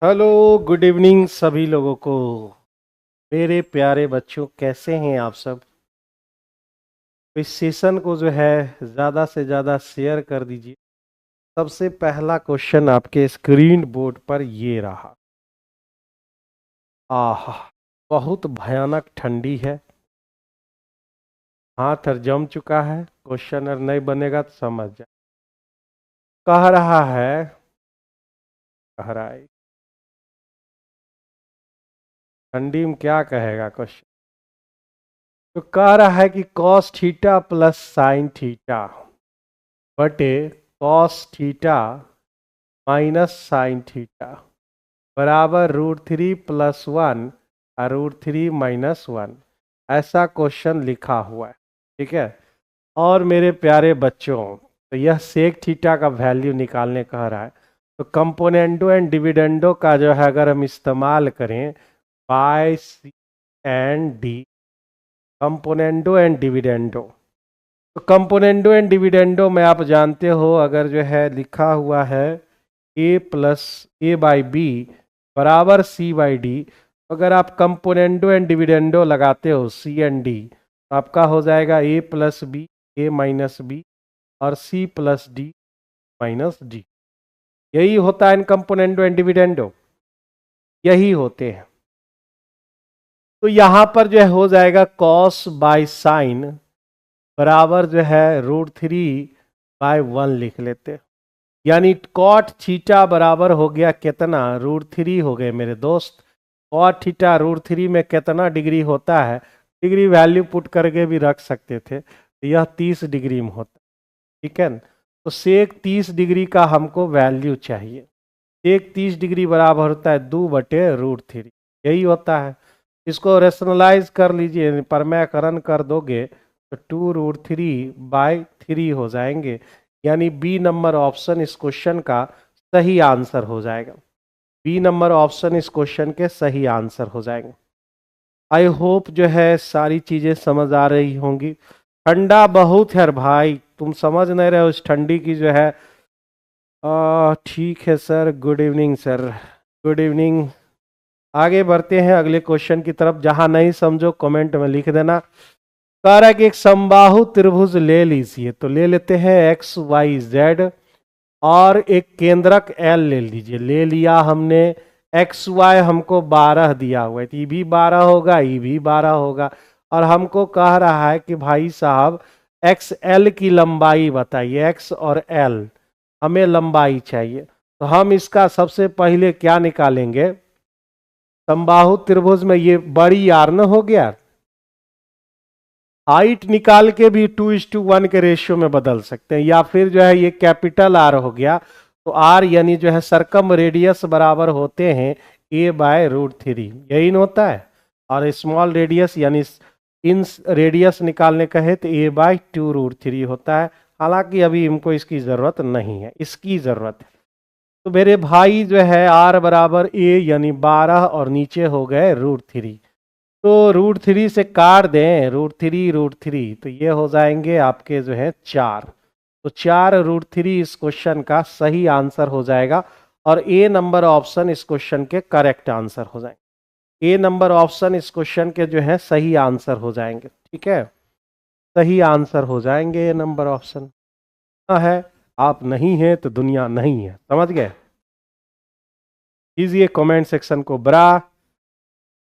Hello, good evening सभी लोगों को। मेरे प्यारे बच्चों, कैसे हैं आप सब? इस सेशन को जो है ज़्यादा से ज़्यादा शेयर कर दीजिए। सबसे पहला क्वेश्चन आपके स्क्रीन बोर्ड पर ये रहा। आह, बहुत भयानक ठंडी है। हाथ और जम चुका है। क्वेश्चन अगर नहीं बनेगा तो समझ जाए। कह रहा है, कह रहा है, ठंडी में क्या कहेगा क्वेश्चन? तो कह रहा है कि cos theta plus sine theta बटे cos theta minus sine theta बराबर √3 + 1 और √3 - 1। ऐसा क्वेश्चन लिखा हुआ है। ठीक है। और मेरे प्यारे बच्चों, तो यह सेक थीटा का वैल्यू निकालने कह रहा है। तो कंपोनेंडो एंड डिविडेंडो का जो है अगर हम इस्तेमाल करें, by C and D, componendo and dividendo. तो कंपोनेंडो एंड डिविडेंडो में आप जानते हो, अगर जो है लिखा हुआ है a+a/b बराबर c/d, अगर आप कंपोनेंडो एंड डिविडेंडो लगाते हो सी एंड डी, तो आपका हो जाएगा a+b, a-b और c+d-d। यही होता है इन कंपोनेंडो एंड डिविडेंडो, यही होते हैं। तो यहां पर जो है हो जाएगा cos बाय साइन बराबर जो है √3/1 लिख लेते हैं। यानी कॉट थीटा बराबर हो गया कितना? √3 हो गए मेरे दोस्त। कॉट थीटा √3 में कितना डिग्री होता है? डिग्री वैल्यू पुट करके भी रख सकते थे। तो यह 30 डिग्री में होता है। ठीक है न? तो सेक 30 डिग्री का हमको वैल्यू चाहिए। सेक 30 डिग्री बराबर होता है 2/√3। यही होता है। इसको रेशनलाइज कर लीजिए, परमैकरण कर दोगे तो 2√3/3 हो जाएंगे। यानी बी नंबर ऑप्शन इस क्वेश्चन का सही आंसर हो जाएगा। बी नंबर ऑप्शन इस क्वेश्चन के सही आंसर हो जाएंगे। आई होप जो है सारी चीजें समझ आ रही होंगी। ठंडा बहुत है भाई, तुम समझ नहीं रहे हो इस ठंडी की जो है। ठीक है sir, good evening sir, good evening. आगे बढ़ते हैं अगले क्वेश्चन की तरफ। जहां नहीं समझो कमेंट में लिख देना। कह रहा है कि एक समबाहु त्रिभुज ले लीजिए, तो ले लेते हैं XYZ और एक केंद्रक L ले लीजिए। ले लिया हमने। XY हमको 12 दिया हुआ है, तो ये भी 12 होगा, ये भी 12 होगा। और हमको कह रहा है कि भाई साहब XL की लंबाई बताइए। X और L हमें लंबाई चाहिए। तो हम इसका सबसे पहले क्या निकालेंगे? समबाहु त्रिभुज में ये बड़ी आर न हो गया, हाइट निकाल के भी 2:1 के रेशियो में बदल सकते हैं। या फिर जो है ये कैपिटल आर हो गया, तो आर यानी जो है सरकम रेडियस बराबर होते हैं a/√3, यही न होता है। और स्मॉल रेडियस यानी इन रेडियस निकालने कहे तो a/2√3 होता है। हालांकि अभी हमको इसकी जरूरत नहीं है, इसकी जरूरत है। तो मेरे भाई जो है r बराबर a यानी 12 और नीचे हो गए √3। तो √3 से काट दें, √3 तो ये हो जाएंगे आपके जो है 4। तो 4√3 इस क्वेश्चन का सही आंसर हो जाएगा। और ए नंबर ऑप्शन इस क्वेश्चन के करेक्ट आंसर हो जाएंगे। ए नंबर ऑप्शन इस क्वेश्चन के जो है सही आंसर हो जाएंगे। ठीक है, सही आंसर हो जाएंगे ए नंबर ऑप्शन। है, आप नहीं है तो दुनिया नहीं है, समझ गए? कीजिए कमेंट सेक्शन को बड़ा।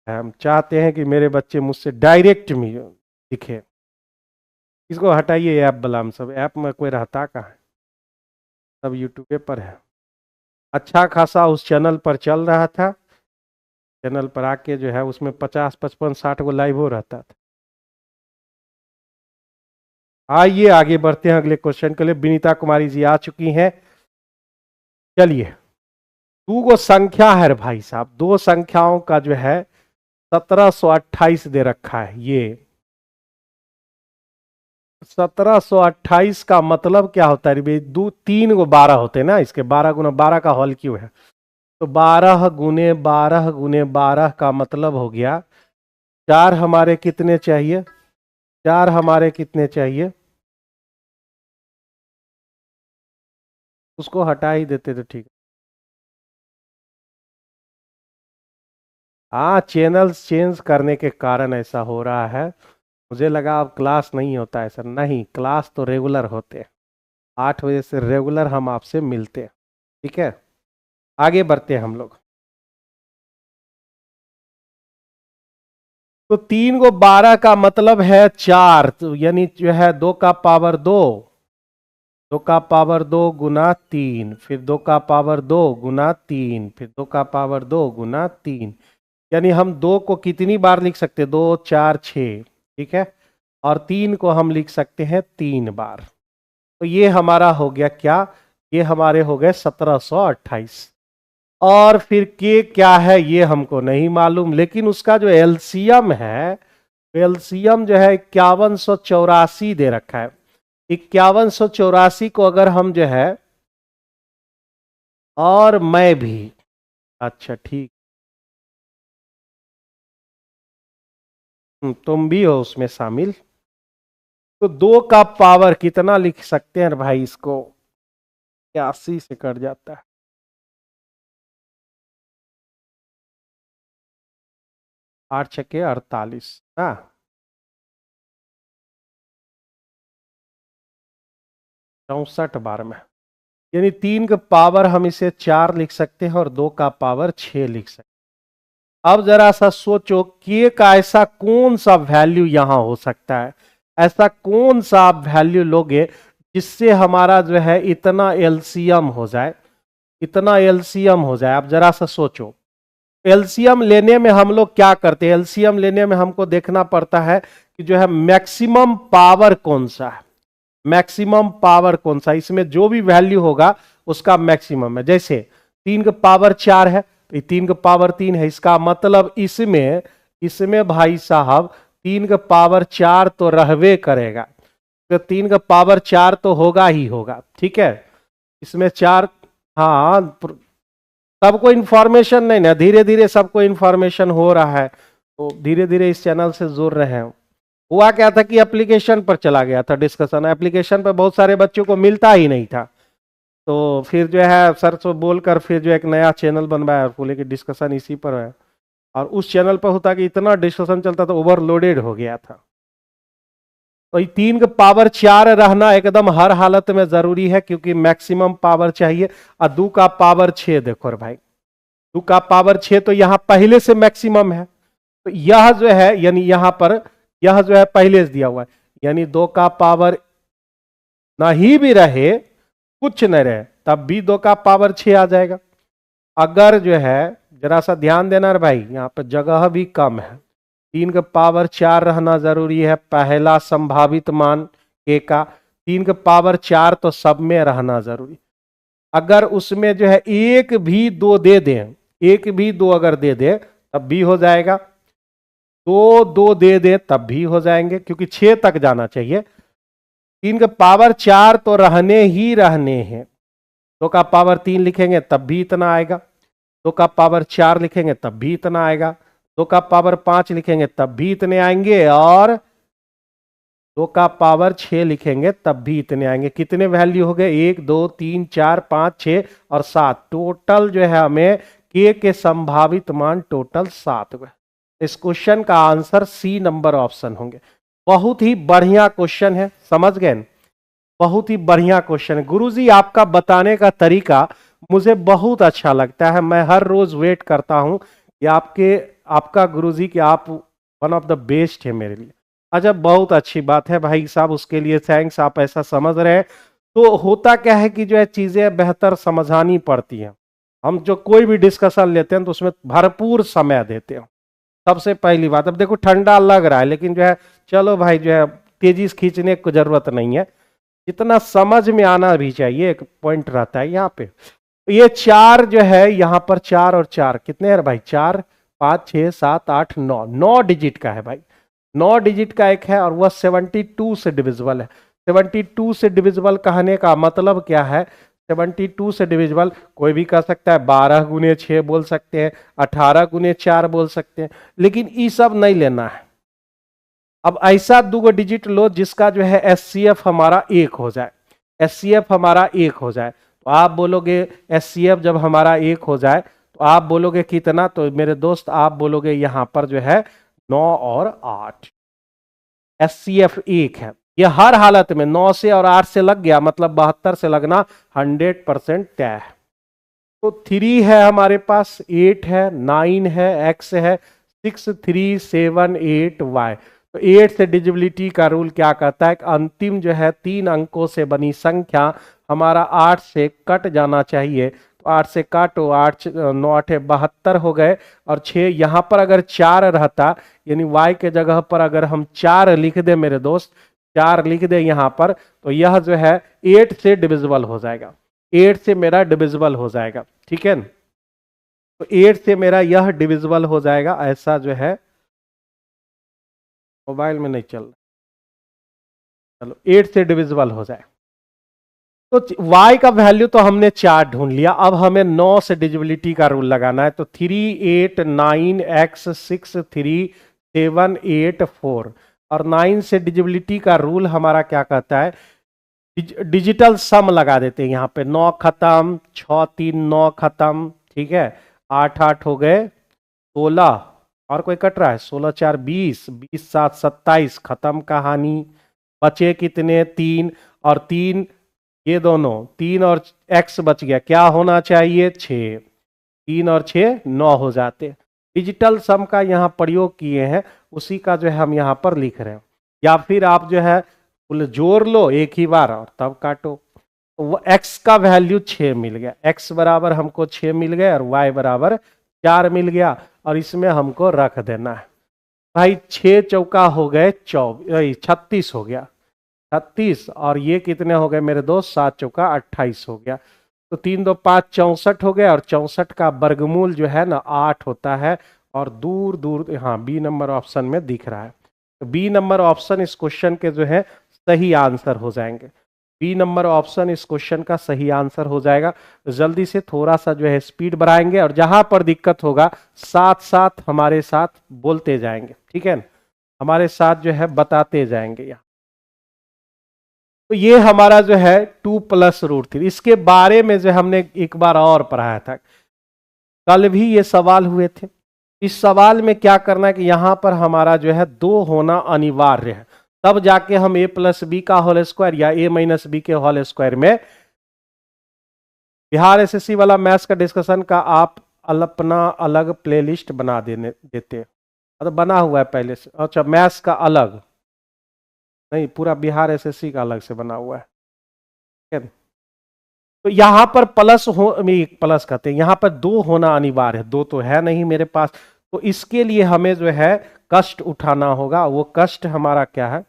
हम चाहते हैं कि मेरे बच्चे मुझसे डायरेक्ट में दिखे। इसको हटाइए ऐप बलाम, सब ऐप में कोई रहता कहाँ है, सब यूट्यूब पर है। अच्छा खासा उस चैनल पर चल रहा था। चैनल पर आके जो है उसमें 50, 55, 60 गो लाइव हो रहता था। आइए आगे बढ़ते हैं अगले क्वेश्चन के लिए। विनीता कुमारी जी आ चुकी हैं। चलिए, दो गो संख्या है भाई साहब, दो संख्याओं का जो है 1728 दे रखा है। ये 1728 का मतलब क्या होता है? भाई दो, तीन गो 12 होते हैं ना, इसके 12 गुना 12 का हॉल क्यों है? तो 12 गुने 12 गुने 12 का मतलब हो गया चार। हमारे कितने चाहिए? चार हमारे कितने चाहिए? उसको हटा ही देते तो ठीक। हाँ, चैनल्स चेंज करने के कारण ऐसा हो रहा है। मुझे लगा अब क्लास नहीं होता है सर, नहीं, क्लास तो रेगुलर होते हैं। 8 बजे से रेगुलर हम आपसे मिलते हैं। ठीक है, आगे बढ़ते हैं हम लोग। तो 3 को 12 का मतलब है 4, तो यानी जो है 2 का पावर 2, 2 का पावर 2 गुना 3, फिर 2 का पावर 2 गुना 3, फिर 2 का पावर 2 गुना 3। यानी हम 2 को कितनी बार लिख सकते हैं? 2 4 6, ठीक है। और 3 को हम लिख सकते हैं 3 बार। तो ये हमारा हो गया क्या? ये हमारे हो गए 1728। और फिर के क्या है ये हमको नहीं मालूम, लेकिन उसका जो एलसीएम है, एलसीएम जो है 5184 दे रखा है। 5184 को अगर हम जो है, और मैं भी, अच्छा ठीक, तुम भी हो उसमें शामिल, तो 2 का पावर कितना लिख सकते हैं भाई इसको? 81 से कट जाता है। 8 छके 48, हाँ, 64 बार में। यानी 3 का पावर हम इसे 4 लिख सकते हैं और 2 का पावर 6 लिख सकते हैं। अब जरा सा सोचो के का ऐसा कौन सा वैल्यू यहां हो सकता है? ऐसा कौन सा आप वैल्यू लोगे जिससे हमारा जो है इतना एलसीएम हो जाए, इतना एलसीएम हो जाए? आप जरा सा सोचो। एलसीएम लेने में हम लोग क्या करते हैं? एलसीएम लेने में हमको देखना पड़ता है कि जो है मैक्सिमम पावर कौन सा है, मैक्सिमम पावर कौन सा, इसमें जो भी वैल्यू होगा उसका मैक्सिमम है। जैसे 3 का पावर 4 है, तो 3 का पावर 3 है, इसका मतलब इसमें, इसमें भाई साहब 3 का पावर 4 तो रहवे करेगा, तो 3 का पावर 4 तो होगा ही होगा। ठीक है, इसमें 4, हाँ, सबको इंफॉर्मेशन नहीं ना, धीरे धीरे सबको इंफॉर्मेशन हो रहा है, तो धीरे धीरे इस चैनल से जुड़ रहे हैं। हुआ क्या था कि एप्लीकेशन पर चला गया था डिस्कशन, एप्लीकेशन पर बहुत सारे बच्चों को मिलता ही नहीं था, तो फिर जो है सर से बोलकर फिर जो एक नया चैनल बनवाया, बोले कि डिस्कशन इसी पर है। और उस चैनल पर होता कि इतना डिस्कशन चलता था, ओवरलोडेड हो गया था। तो ये 3 का पावर 4 रहना एकदम हर हालत में जरूरी है, क्योंकि मैक्सिमम पावर चाहिए। और 2 का पावर 6 देखो रे भाई, 2 का पावर 6 तो यहां पहले से मैक्सिमम है, तो यह जो है यानी यहां पर यह जो है पहले से दिया हुआ है, यानी 2 का पावर नहीं भी रहे, कुछ न रहे, तब भी 2 का पावर 6 आ जाएगा। अगर जो है, जरा सा ध्यान देना भाई, यहाँ पर जगह भी कम है, 3 का पावर 4 रहना जरूरी है, पहला संभावित मान के का। 3 का पावर 4 तो सब में रहना जरूरी। अगर उसमें जो है एक भी 2 दे दें, एक भी 2 अगर दे दे तब भी हो जाएगा, 2 दे दे तब भी हो जाएंगे, क्योंकि 6 तक जाना चाहिए। 3 का पावर 4 तो रहने ही रहने हैं, 2 का पावर 3 लिखेंगे तब भी इतना आएगा, 2 का पावर 4 लिखेंगे तब भी इतना आएगा, 2 का पावर 5 लिखेंगे तब भी इतने आएंगे, और 2 का पावर 6 लिखेंगे तब भी इतने आएंगे। कितने वैल्यू हो गए? 1 2 3 4 5 6 और 7, टोटल जो है हमें के संभावित मान टोटल 7 हुए। इस क्वेश्चन का आंसर सी नंबर ऑप्शन होंगे। बहुत ही बढ़िया क्वेश्चन है, समझ गए? बहुत ही बढ़िया क्वेश्चन है गुरुजी, आपका बताने का तरीका मुझे बहुत अच्छा लगता है। मैं हर रोज वेट करता हूं कि आपका गुरुजी कि आप वन ऑफ द बेस्ट है मेरे लिए। अच्छा, बहुत अच्छी बात है भाई साहब, उसके लिए थैंक्स, आप ऐसा समझ रहे हैं। तो होता क्या है कि जो है चीजें बेहतर समझानी पड़ती हैं। हम जो कोई भी डिस्कशन लेते हैं तो उसमें भरपूर समय देते हैं। सबसे पहली बात, अब देखो ठंडा लग रहा है, लेकिन जो है चलो भाई, जो है तेजी से खींचने की जरूरत नहीं है, जितना समझ में आना भी चाहिए, एक पॉइंट रहता है यहाँ पे। ये 4 जो है यहाँ पर 4 और 4 कितने हैं भाई? 4 5 6 7 8 9, 9 डिजिट का है भाई, 9 डिजिट का एक है, और वह 72 से डिविजिबल है। 72 से डिविजिबल कहने का मतलब क्या है? 72 से डिविजिबल कोई भी कर सकता है, 12 × 6 बोल सकते हैं, 18 × 4 बोल सकते हैं, लेकिन ये सब नहीं लेना है। अब ऐसा 2 डिजिट लो जिसका जो है एचसीएफ हमारा 1 हो जाए, एचसीएफ हमारा 1 हो जाए, तो आप बोलोगे एचसीएफ जब हमारा 1 हो जाए तो आप बोलोगे कितना, तो मेरे दोस्त आप बोलोगे यहां पर जो है 9 और 8। HCF 1 है, ये हर हालत में 9 से और 8 से लग गया, मतलब 72 से लगना 100% तय है। तो 3 है हमारे पास, 8 है, 9 है, X है, 6 3 7 8 Y। तो 8 से डिजिबिलिटी का रूल क्या कहता है, अंतिम जो है 3 अंकों से बनी संख्या हमारा 8 से कट जाना चाहिए। तो 8 से काटो, 8 9 8 72 हो गए, और 6 यहां पर अगर 4 रहता, यानी Y के जगह पर अगर हम 4 लिख दे मेरे दोस्त, 4 लिख दे यहां पर, तो यह जो है 8 से डिविजिबल हो जाएगा, 8 से मेरा डिविजिबल हो जाएगा, ठीक है। तो 8 से मेरा यह डिविजिबल हो जाएगा, ऐसा जो है मोबाइल में नहीं चल रहा, चलो 8 से डिविजिबल हो जाए। तो y का वैल्यू तो हमने 4 ढूंढ लिया, अब हमें 9 से डिजिबिलिटी का रूल लगाना है। तो 3 8 9 x 6 3 7 8 4, और 9 से डिजिबिलिटी का रूल हमारा क्या कहता है, डिजिटल सम लगा देते हैं यहां पे, 9 खत्म, 6 3 9 खत्म, ठीक है, 8 8 हो गए, 16 और कोई कट रहा है, 16 4 20, 20 7 27, खत्म कहानी। बचे कितने, 3, और 3 ये दोनों 3 और x बच गया, क्या होना चाहिए 6, 3 और 6 9 हो जाते। डिजिटल सम का यहाँ प्रयोग किए हैं, उसी का जो है हम यहाँ पर लिख रहे हैं। या फिर आप जो है कुल जोड़ लो एक ही बार और तब काटो। तो वो x का वैल्यू 6 मिल गया, x बराबर हमको 6 मिल गया, और y बराबर 4 मिल गया, और इसमें हमको रख देना है। भाई 6 चौका हो गए 36 हो गया, 36, और ये कितने हो गए मेरे दोस्त, 7 चौका 28 हो गया। तो 3 2 5 64 हो गया, और 64 का वर्गमूल जो है ना 8 होता है, और दूर दूर, हाँ बी नंबर ऑप्शन में दिख रहा है। तो बी नंबर ऑप्शन इस क्वेश्चन के जो है सही आंसर हो जाएंगे, बी नंबर ऑप्शन इस क्वेश्चन का सही आंसर हो जाएगा। तो जल्दी से थोड़ा सा जो है स्पीड बढ़ाएंगे, और जहां पर दिक्कत होगा साथ साथ हमारे साथ बोलते जाएंगे, ठीक है, हमारे साथ जो है बताते जाएंगे यहाँ। तो ये हमारा जो है 2 + √3, इसके बारे में जो हमने एक बार और पढ़ाया था, कल भी ये सवाल हुए थे। इस सवाल में क्या करना है कि यहां पर हमारा जो है 2 होना अनिवार्य है, तब जाके हम a + b का होल स्क्वायर या a - b के होल स्क्वायर में। बिहार एसएससी वाला मैथ्स का डिस्कशन का आप अपना अलग प्लेलिस्ट बना देते, मतलब बना हुआ है पहले से। अच्छा, मैथ्स का अलग नहीं, पूरा बिहार एसएससी का अलग से बना हुआ है, ठीक है। तो यहां पर प्लस कहते हैं, यहां पर 2 होना अनिवार्य है, 2 तो है नहीं मेरे पास। तो इसके लिए हमें जो है कष्ट उठाना होगा। वो कष्ट हमारा क्या है,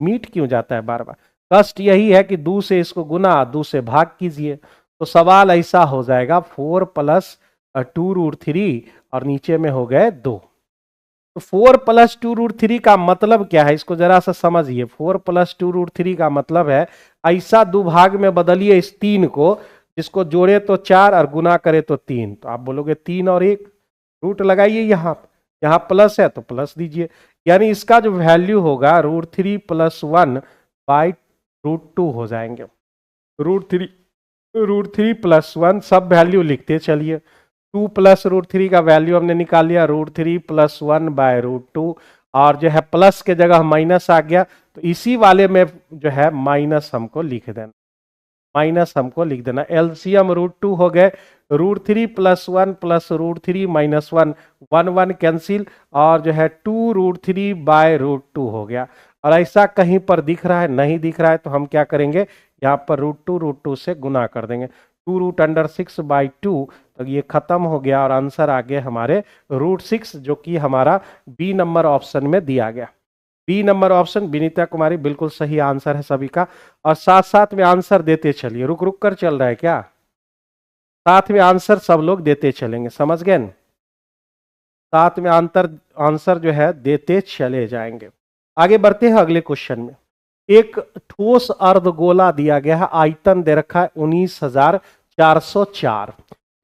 मीट क्यों जाता है बार बार, कष्ट यही है कि 2 से इसको गुना, 2 से भाग कीजिए। तो सवाल ऐसा हो जाएगा 4 + 2√3, और नीचे में हो गए 2। तो 4 + 2√3 का मतलब क्या है, इसको जरा सा समझिए। 4 + 2√3 का मतलब है, ऐसा दुभाग में बदलिए इस 3 को, जिसको जोड़े तो 4 और गुना करे तो 3। तो आप बोलोगे 3 और 1, रूट लगाइए, यहाँ प्लस है तो प्लस दीजिए, यानी इसका जो वैल्यू होगा √3 + 1/√2 हो जाएंगे। √3 + 1 सब वैल्यू लिखते चलिए। 2 + √3 का वैल्यू हमने निकाल लिया, √3 + 1/√2, और जो है प्लस के जगह माइनस आ गया, तो इसी वाले में जो है माइनस हमको लिख देना, माइनस हमको लिख देना। एलसीएम √2 हो गए, √3 + 1 + √3 - 1, 1 1 कैंसिल, और जो है 2√3/√2 हो गया। और ऐसा कहीं पर दिख रहा है, नहीं दिख रहा है, तो हम क्या करेंगे, यहाँ पर √2 से गुना कर देंगे, 2√6/2, तो ये खत्म हो गया, और आंसर आ गया हमारे √6, जो कि हमारा बी नंबर ऑप्शन में दिया गया। बी नंबर ऑप्शन, विनीता कुमारी, बिल्कुल सही आंसर है सभी का। और साथ साथ में आंसर देते चलिए, रुक रुक कर चल रहा है क्या, साथ में आंसर सब लोग देते चलेंगे, समझ गए न? साथ में आंसर जो है देते चले जाएंगे। आगे बढ़ते हैं अगले क्वेश्चन में। एक ठोस अर्धगोला दिया गया है, आयतन दे रखा है 19,404,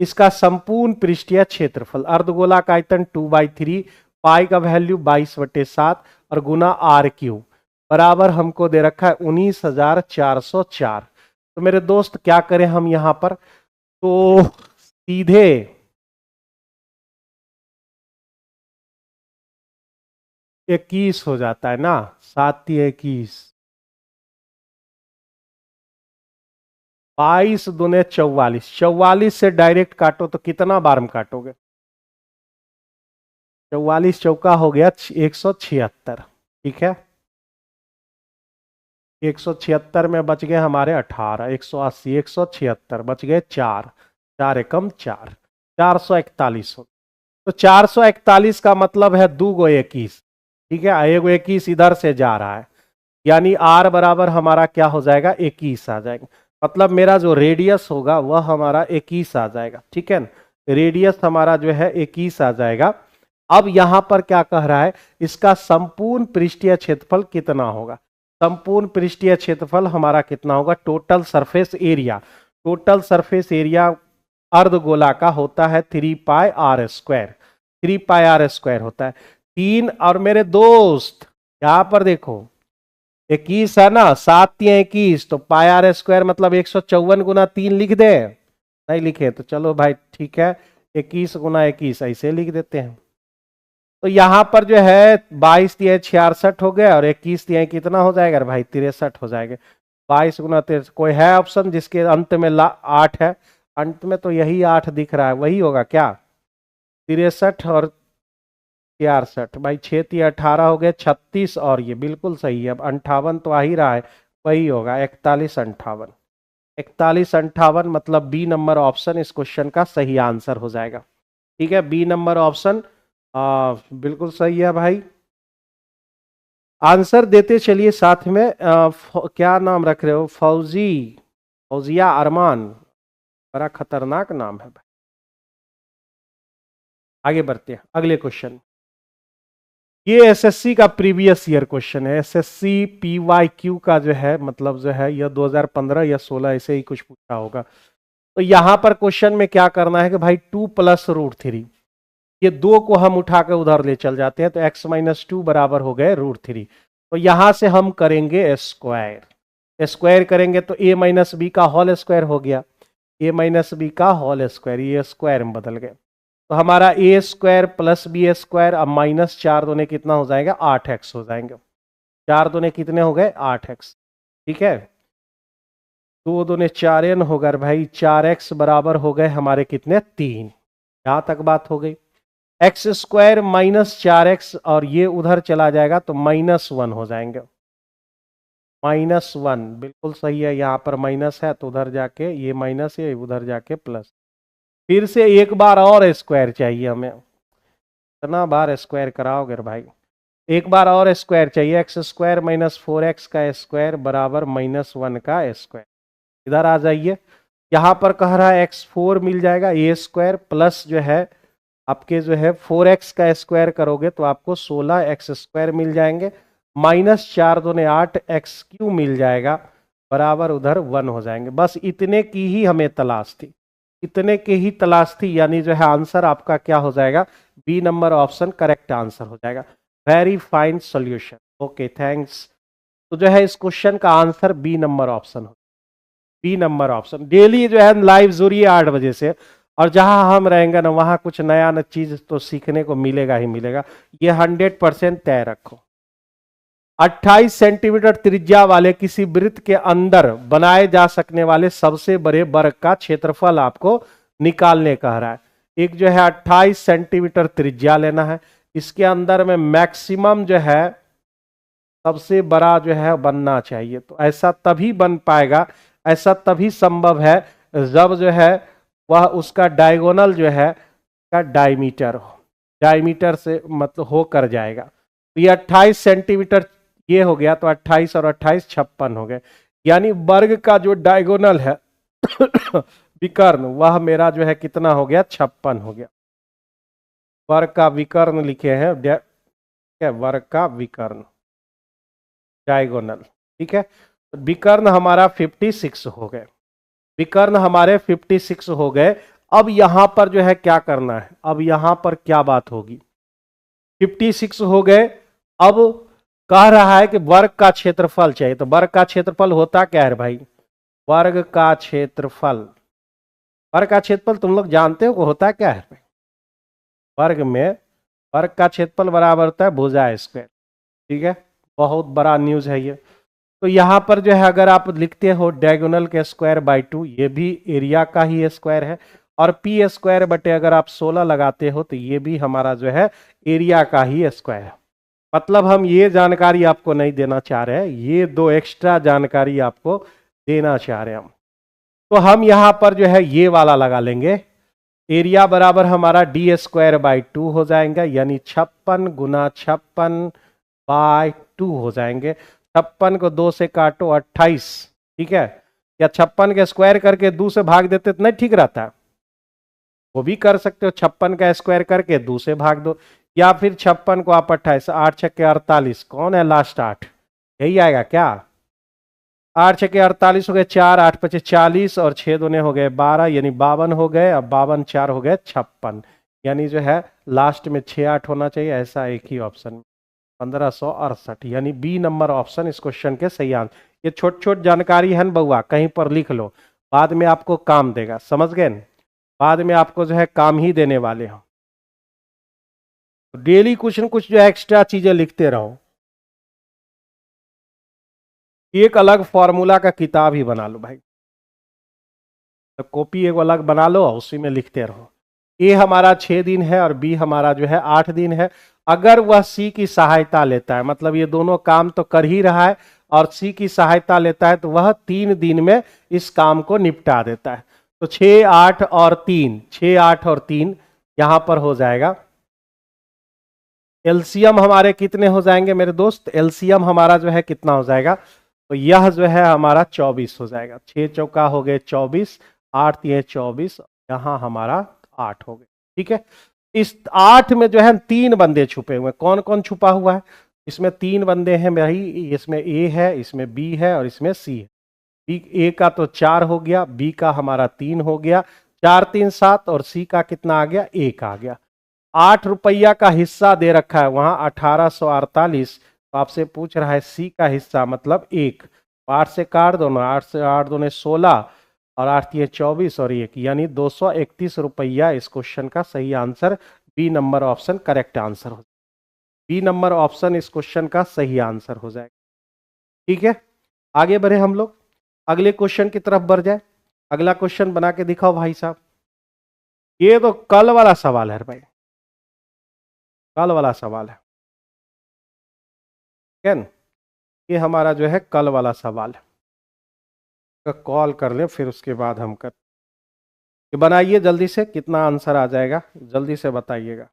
इसका संपूर्ण पृष्ठीय क्षेत्रफल, अर्धगोला का आयतन 2/3, पाई का वैल्यू 22/7, और गुना r³ बराबर हमको दे रखा है 19,404। तो मेरे दोस्त क्या करें हम यहां पर, तो सीधे 21 हो जाता है ना, 7×21, 22×2 = 44, 44 से डायरेक्ट काटो तो कितना बार में काटोगे? 44 चौका हो गया 176, ठीक है। 176 में बच गए हमारे 18, 180, 176 बच गए 4, 4 एकम 4, 441 हो। तो 441 का मतलब है 2×21, ठीक है, एगो 21 इधर से जा रहा है, यानी आर बराबर हमारा क्या हो जाएगा? 21 आ जाएगा। मतलब मेरा जो रेडियस होगा वह हमारा 21 आ जाएगा, ठीक है ना। रेडियस हमारा जो है 21 आ जाएगा। अब यहां पर क्या कह रहा है, इसका संपूर्ण पृष्ठीय क्षेत्रफल कितना होगा? संपूर्ण पृष्ठीय क्षेत्रफल हमारा कितना होगा? Total surface area, total surface area अर्धगोला का होता है 3πr², 3πr² होता है। 3 और मेरे दोस्त यहां पर देखो 21 है ना, 7×3 = 21, तो πr² मतलब 154×3 लिख दे? नहीं लिखे तो चलो भाई ठीक है, 21×21 ऐसे लिख देते हैं। तो यहां पर जो है 22×66 हो गया और 21× कितना हो जाएगा भाई? 63 हो जाएगा। 22×63, कोई है ऑप्शन जिसके अंत में 8 है? अंत में तो यही 8 दिख रहा है, वही होगा क्या? 63 और 66 भाई, 6×3 = 18 हो गए 36, और ये बिल्कुल सही है। अब 58 तो आ ही रहा है, वही होगा 41×58, 41×58 मतलब बी नंबर ऑप्शन इस क्वेश्चन का सही आंसर हो जाएगा। ठीक है, बी नंबर ऑप्शन बिल्कुल सही है भाई। आंसर देते चलिए साथ में। क्या नाम रख रहे हो? फौजी, फौजिया अरमान, बड़ा खतरनाक नाम है भाई। आगे बढ़ते हैं अगले क्वेश्चन। ये एसएससी का प्रीवियस ईयर क्वेश्चन है, एसएससी पीवाईक्यू का जो है, मतलब जो है यह 2015 या 16 ऐसे ही कुछ पूछा होगा। तो यहां पर क्वेश्चन में क्या करना है कि भाई 2 + √3, ये 2 को हम उठा के उधर ले चल जाते हैं, तो x - 2 बराबर हो गए √3। तो यहां से हम करेंगे स्क्वायर, स्क्वायर करेंगे तो a - b का होल स्क्वायर हो गया, a - b का होल स्क्वायर, ये स्क्वायर में बदल गए। तो हमारा a² + b², अब -4×2 कितना हो जाएगा? 8x हो जाएंगे। 4×2 कितने हो गए? 8x, ठीक है। 2×2 4 n होगा भाई, 4x बराबर हो गए हमारे कितने? 3। यहां तक बात हो गई। x² - 4x, और ये उधर चला जाएगा तो -1 हो जाएंगे, -1 बिल्कुल सही है। यहाँ पर माइनस है तो उधर जाके ये माइनस है, उधर जाके प्लस। फिर से एक बार और स्क्वायर चाहिए हमें, कितना बार स्क्वायर कराओगे भाई? एक बार और स्क्वायर चाहिए, x² - 4x का स्क्वायर बराबर -1 का स्क्वायर। इधर आ जाइए, यहां पर कह रहा है x4 मिल जाएगा, a² प्लस जो है आपके जो है 4x का स्क्वायर करोगे तो आपको 16x² मिल जाएंगे, -4×2 8x³ मिल जाएगा, बराबर उधर 1 हो जाएंगे। बस इतने की ही हमें तलाश थी, इतने की ही तलाश थी, यानी जो है आंसर आपका क्या हो जाएगा? B number option correct answer हो जाएगा। Very fine solution, okay thanks. तो जो है इस क्वेश्चन का आंसर बी नंबर ऑप्शन हो, बी नंबर ऑप्शन। डेली जो है लाइव जुड़िए 8 बजे से, और जहां हम रहेंगे ना वहां कुछ नया न चीज तो सीखने को मिलेगा ही मिलेगा, ये 100% तय रखो। 28 सेंटीमीटर त्रिज्या वाले किसी वृत्त के अंदर बनाए जा सकने वाले सबसे बड़े वर्ग का क्षेत्रफल आपको निकालने कह रहा है। एक जो है 28 सेंटीमीटर त्रिज्या लेना है, इसके अंदर में मैक्सिमम जो है सबसे बड़ा जो है बनना चाहिए। तो ऐसा तभी बन पाएगा, ऐसा तभी संभव है जब जो है वह उसका डायगोनल जो है का डायमीटर हो, डायमीटर से मतलब हो कर जाएगा। तो ये 28 सेंटीमीटर ये हो गया, तो 28 और 28 56 हो गए, यानी वर्ग का जो डायगोनल है विकर्ण, वह मेरा जो है कितना हो गया? 56 हो गया। वर्ग का विकर्ण लिखे हैं, वर्ग का विकर्ण डायगोनल, ठीक है। विकर्ण हमारा 56 हो गए, विकर्ण हमारे 56 हो गए। अब यहां पर जो है क्या करना है? अब यहां पर क्या बात होगी? 56 हो गए, अब कह रहा है कि वर्ग का क्षेत्रफल चाहिए। तो वर्ग का क्षेत्रफल होता क्या है भाई? वर्ग का क्षेत्रफल, वर्ग का क्षेत्रफल तुम लोग जानते हो होता क्या है? वर्ग में वर्ग का क्षेत्रफल बराबर होता है भुजा स्क्वायर। ठीक है, बहुत बड़ा न्यूज है ये। तो यहाँ पर जो है अगर आप लिखते हो डायगोनल के स्क्वायर बाई 2, ये भी एरिया का ही स्क्वायर है, और पी स्क्वायर बटे अगर आप 16 लगाते हो तो ये भी हमारा जो है एरिया का ही स्क्वायर है। मतलब हम ये जानकारी आपको नहीं देना चाह रहे हैं, ये दो एक्स्ट्रा जानकारी आपको देना चाह रहे हैं हम। तो हम यहाँ पर जो है ये वाला लगा लेंगे, एरिया बराबर हमारा डी स्क्वायर बाई 2 हो जाएगा, यानी 56 गुना 56 बाई 2 हो जाएंगे। 56 को 2 से काटो 28, ठीक है, या 56 के स्क्वायर करके 2 से भाग देते तो नहीं ठीक रहता, वो भी कर सकते हो, 56 का स्क्वायर करके 2 से भाग दो, या फिर 56 को आप 28, 8 छक्के 48, कौन है लास्ट 8, यही आएगा क्या, 8 छक्के 48 हो गए, 4 8 पचे 40 और 6 दूने हो गए 12, यानी 52 हो गए, अब 52 4 हो गए 56, यानी जो है लास्ट में 6 8 होना चाहिए, ऐसा एक ही ऑप्शन 1568, यानी बी नंबर ऑप्शन इस क्वेश्चन के सही आंसर। ये छोट छोट जानकारी है न बउआ, कहीं पर लिख लो, बाद में आपको काम देगा, समझ गए न, बाद में आपको जो है काम ही देने वाले हो। डेली कुछ न कुछ जो है एक्स्ट्रा चीजें लिखते रहो, एक अलग फॉर्मूला का किताब ही बना लो भाई, तो कॉपी एक अलग बना लो, उसी में लिखते रहो। ए हमारा 6 दिन है और बी हमारा जो है 8 दिन है। अगर वह सी की सहायता लेता है, मतलब ये दोनों काम तो कर ही रहा है और सी की सहायता लेता है, तो वह 3 दिन में इस काम को निपटा देता है। तो 6 8 और 3, 6 8 और 3 यहां पर हो जाएगा। एलसीएम हमारे कितने हो जाएंगे मेरे दोस्त, एलसीएम हमारा जो है कितना हो जाएगा, तो यह जो है हमारा 24 हो जाएगा। 6 चौका हो गए 24, 8 तिये 24, यहां हमारा 8 हो गए, ठीक है। इस 8 में जो है 3 बंदे छुपे हुए हैं, कौन कौन छुपा हुआ है, इसमें 3 बंदे हैं भाई, इसमें ए है, इसमें बी है और इसमें सी है। बी ए का तो 4 हो गया, बी का हमारा 3 हो गया, 4 3 7, और सी का कितना आ गया, 1 आ गया। 8 रुपया का हिस्सा दे रखा है वहां 1848, तो आपसे पूछ रहा है सी का हिस्सा मतलब 1, 8 से काट दो ना, 8 से 8 दूने 16 और 8 तिये 24 और 1, यानी 231 रुपया इस क्वेश्चन का सही answer, B number option correct answer हो, बी नंबर ऑप्शन इस क्वेश्चन का सही आंसर हो जाएगा। ठीक है, आगे बढ़े हम लोग, अगले क्वेश्चन की तरफ बढ़ जाए। अगला क्वेश्चन बना के दिखाओ भाई साहब, ये तो कल वाला सवाल है भाई, कल वाला सवाल है, कैन ये हमारा जो है कल वाला सवाल है। कॉल कर ले फिर उसके बाद हम कर, ये बनाइए जल्दी से, कितना आंसर आ जाएगा जल्दी से बताइएगा।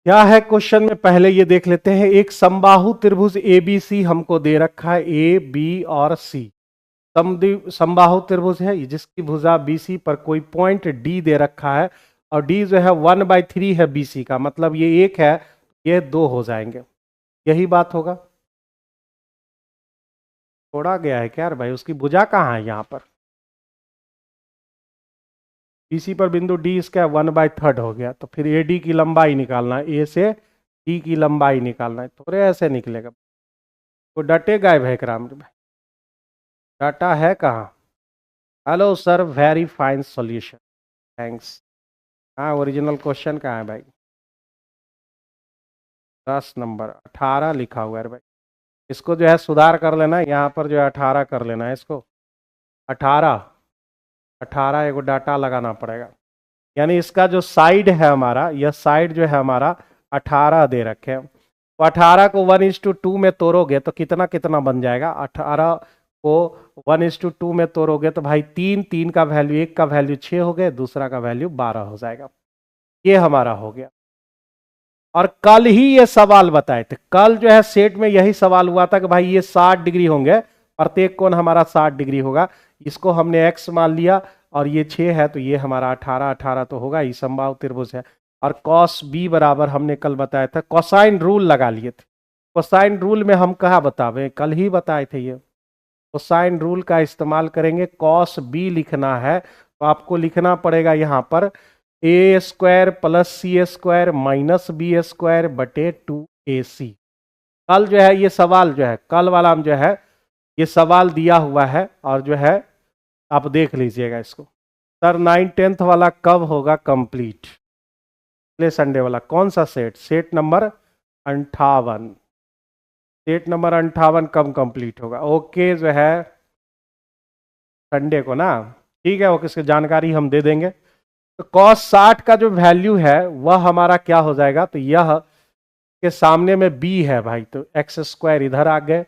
क्या है क्वेश्चन में, पहले ये देख लेते हैं। एक समबाहु त्रिभुज एबीसी हमको दे रखा है, ए बी और सी समबाहु त्रिभुज है, जिसकी भुजा बीसी पर कोई पॉइंट डी दे रखा है, और डी जो है 1/3 है बीसी का, मतलब ये 1 है, ये 2 हो जाएंगे, यही बात होगा। छोड़ा गया है क्या भाई, उसकी भुजा कहाँ है यहाँ पर, बीसी पर बिंदु डी इसका 1/3 हो गया, तो फिर ए डी की लंबाई निकालना है, ए से डी की लंबाई निकालना है, थोड़े ऐसे निकलेगा, तो डटेगा भाई कराम भाई, डाटा है कहाँ, hello sir very fine solution, thanks. हाँ ओरिजिनल क्वेश्चन कहाँ है भाई, 10 नंबर 18 लिखा हुआ है भाई, इसको जो है सुधार कर लेना है, यहाँ पर जो है 18 कर लेना है इसको, 18 18 एगो डाटा लगाना पड़ेगा, यानी इसका जो साइड है हमारा, यह साइड जो है हमारा 18 दे रखे हैं, तो 18 को 1:2 में तोड़ोगे तो कितना कितना बन जाएगा, 18 को 1:2 में तोड़ोगे तो भाई 3 3 का वैल्यू, एक का वैल्यू 6 हो गए, दूसरा का वैल्यू 12 हो जाएगा, ये हमारा हो गया। और कल ही ये सवाल बताए थे, कल जो है सेट में यही सवाल हुआ था कि भाई ये 60 डिग्री होंगे, प्रत्येक कोण हमारा 60 डिग्री होगा, इसको हमने x मान लिया, और ये 6 है तो ये हमारा 18 18 तो होगा, ये समबाहु त्रिभुज है। और cos b बराबर हमने कल बताया था, कोसाइन रूल लगा लिए थे, कोसाइन रूल में हम कहा बतावे, कल ही बताए थे ये, कोसाइन रूल का इस्तेमाल करेंगे, cos b लिखना है तो आपको लिखना पड़ेगा यहाँ पर ए स्क्वायर प्लस सी स्क्वायर माइनस बी स्क्वायर बटे 2ac। कल जो है ये सवाल जो है, कल वाला हम जो है ये सवाल दिया हुआ है, और जो है आप देख लीजिएगा इसको। सर 9 10th वाला कब होगा कंप्लीट, अगले संडे वाला, कौन सा set, set number 58, date number 58 कब कंप्लीट होगा? ओके, जो है संडे को ना, ठीक है, ओके, इसकी जानकारी हम दे देंगे। तो cos 60 का जो वैल्यू है वह हमारा क्या हो जाएगा? तो यह के सामने में b है भाई, तो एक्स स्क्वायर इधर आ गए,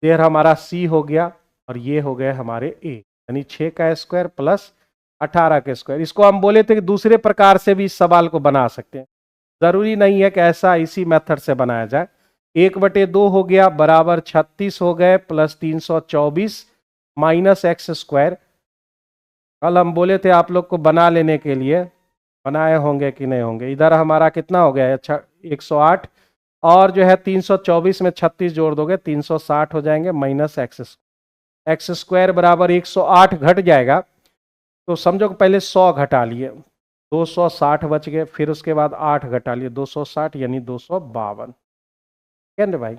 देर हमारा c हो गया, और ये हो गए हमारे a, यानी 6 का स्क्वायर प्लस 18 का स्क्वायर। इसको हम बोले थे कि दूसरे प्रकार से भी इस सवाल को बना सकते हैं, जरूरी नहीं है कि ऐसा इसी मेथड से बनाया जाए। 1/2 हो गया बराबर 36 हो गए प्लस 324 माइनस एक्स स्क्वायर। कल हम बोले थे आप लोग को बना लेने के लिए, बनाए होंगे कि नहीं होंगे? इधर हमारा कितना हो गया? अच्छा 108, और जो है 324 में 36 जोड़ दोगे 360 हो जाएंगे, माइनस एक्स स्क्वायर बराबर 108 घट जाएगा, तो समझो कि पहले 100 घटा लिए, 260 बच गए, फिर उसके बाद 8 घटा लिए 260, यानी 252। क्या भाई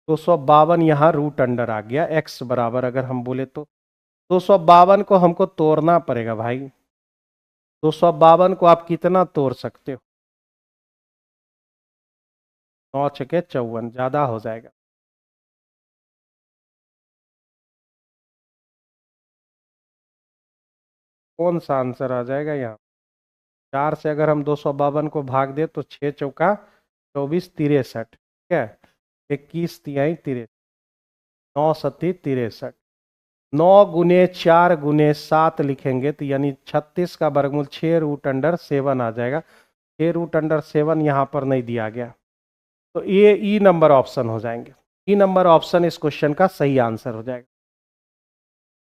252 यहाँ रूट अंडर आ गया, एक्स बराबर अगर हम बोले तो 252 को हमको तोड़ना पड़ेगा भाई। 252 को आप कितना तोड़ सकते हो? 9 छके 54, ज्यादा हो जाएगा। कौन सा आंसर आ जाएगा यहाँ? 4 से अगर हम 252 को भाग दे तो 6 चौका 24, 63, ठीक है, 21 तिहाई 63, 9 सत्ती 63, 9 गुने 4 गुने 7 लिखेंगे तो यानी 36 का वर्गमूल 6 रूट अंडर 7 आ जाएगा। 6 रूट अंडर 7 यहाँ पर नहीं दिया गया, तो ये ई नंबर ऑप्शन हो जाएंगे। ई नंबर ऑप्शन इस क्वेश्चन का सही आंसर हो जाएगा।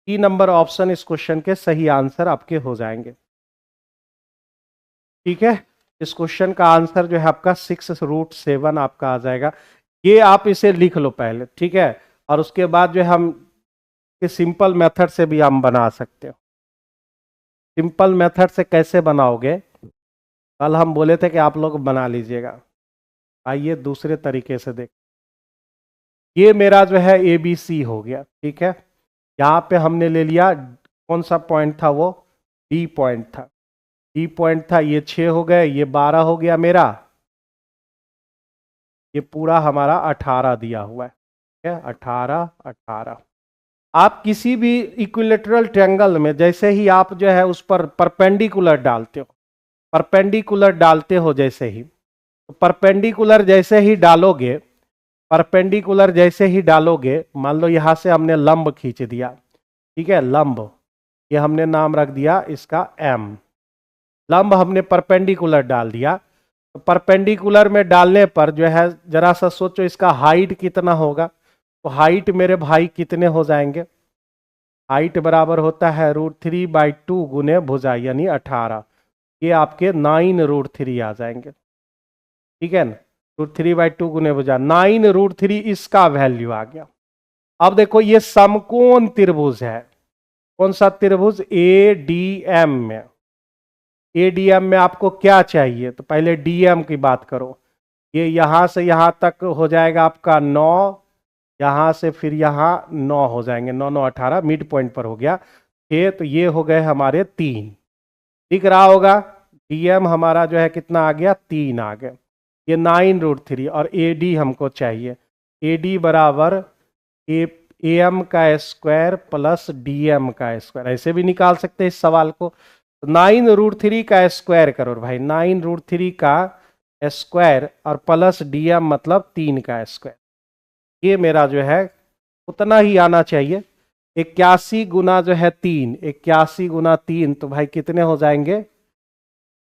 ई नंबर ऑप्शन इस क्वेश्चन के सही आंसर आपके हो जाएंगे, ठीक है। इस क्वेश्चन का आंसर जो है आपका 6√7 आपका आ जाएगा। ये आप इसे लिख लो पहले, ठीक है, और उसके बाद जो है हम सिंपल मेथड से भी हम बना सकते हो। सिंपल मेथड से कैसे बनाओगे? कल हम बोले थे कि आप लोग बना लीजिएगा। आइए दूसरे तरीके से देख, ये मेरा जो है ABC हो गया, ठीक है। यहाँ पे हमने ले लिया, कौन सा पॉइंट था वो? D पॉइंट था, D पॉइंट था, ये 6 हो गए, ये 12 हो गया मेरा, ये पूरा हमारा 18 दिया हुआ है, ठीक है, 18 18। आप किसी भी इक्विलेटरल ट्रायंगल में जैसे ही आप जो है उस पर परपेंडिकुलर डालते हो, परपेंडिकुलर डालते हो जैसे ही, तो परपेंडिकुलर जैसे ही डालोगे, परपेंडिकुलर जैसे ही डालोगे, मान लो यहां से हमने लंब खींच दिया, ठीक है, लंब, ये हमने नाम रख दिया इसका M, लंब हमने परपेंडिकुलर डाल दिया। तो परपेंडिकुलर में डालने पर जो है जरा सा सोचो इसका हाइट कितना होगा? तो हाइट मेरे भाई कितने हो जाएंगे? हाइट बराबर होता है √3/2 गुने भुजा, यानी 18, ये आपके 9√3 आ जाएंगे, ठीक है ना। √3/2 गुने भुजा 9√3, इसका वैल्यू आ गया। अब देखो ये समकोण त्रिभुज है, कौन सा त्रिभुज? ADM में। ADM में आपको क्या चाहिए? तो पहले DM की बात करो, ये यहां से यहां तक हो जाएगा आपका 9, यहां से फिर यहां 9 हो जाएंगे, 9 9 18, मिड पॉइंट पर हो गया 6, तो ये हो गए हमारे 3, दिख रहा होगा। DM हमारा जो है कितना आ गया? 3 आ गए, ये 9√3, और AD हमको चाहिए, AD बराबर AM का स्क्वायर प्लस DM का स्क्वायर, ऐसे भी निकाल सकते हैं इस सवाल को। 9√3 का स्क्वायर करो भाई, 9√3 का स्क्वायर और प्लस DM मतलब 3 का स्क्वायर, ये मेरा जो है उतना ही आना चाहिए। 81 गुना जो है 3, 81 गुना 3, तो भाई कितने हो जाएंगे?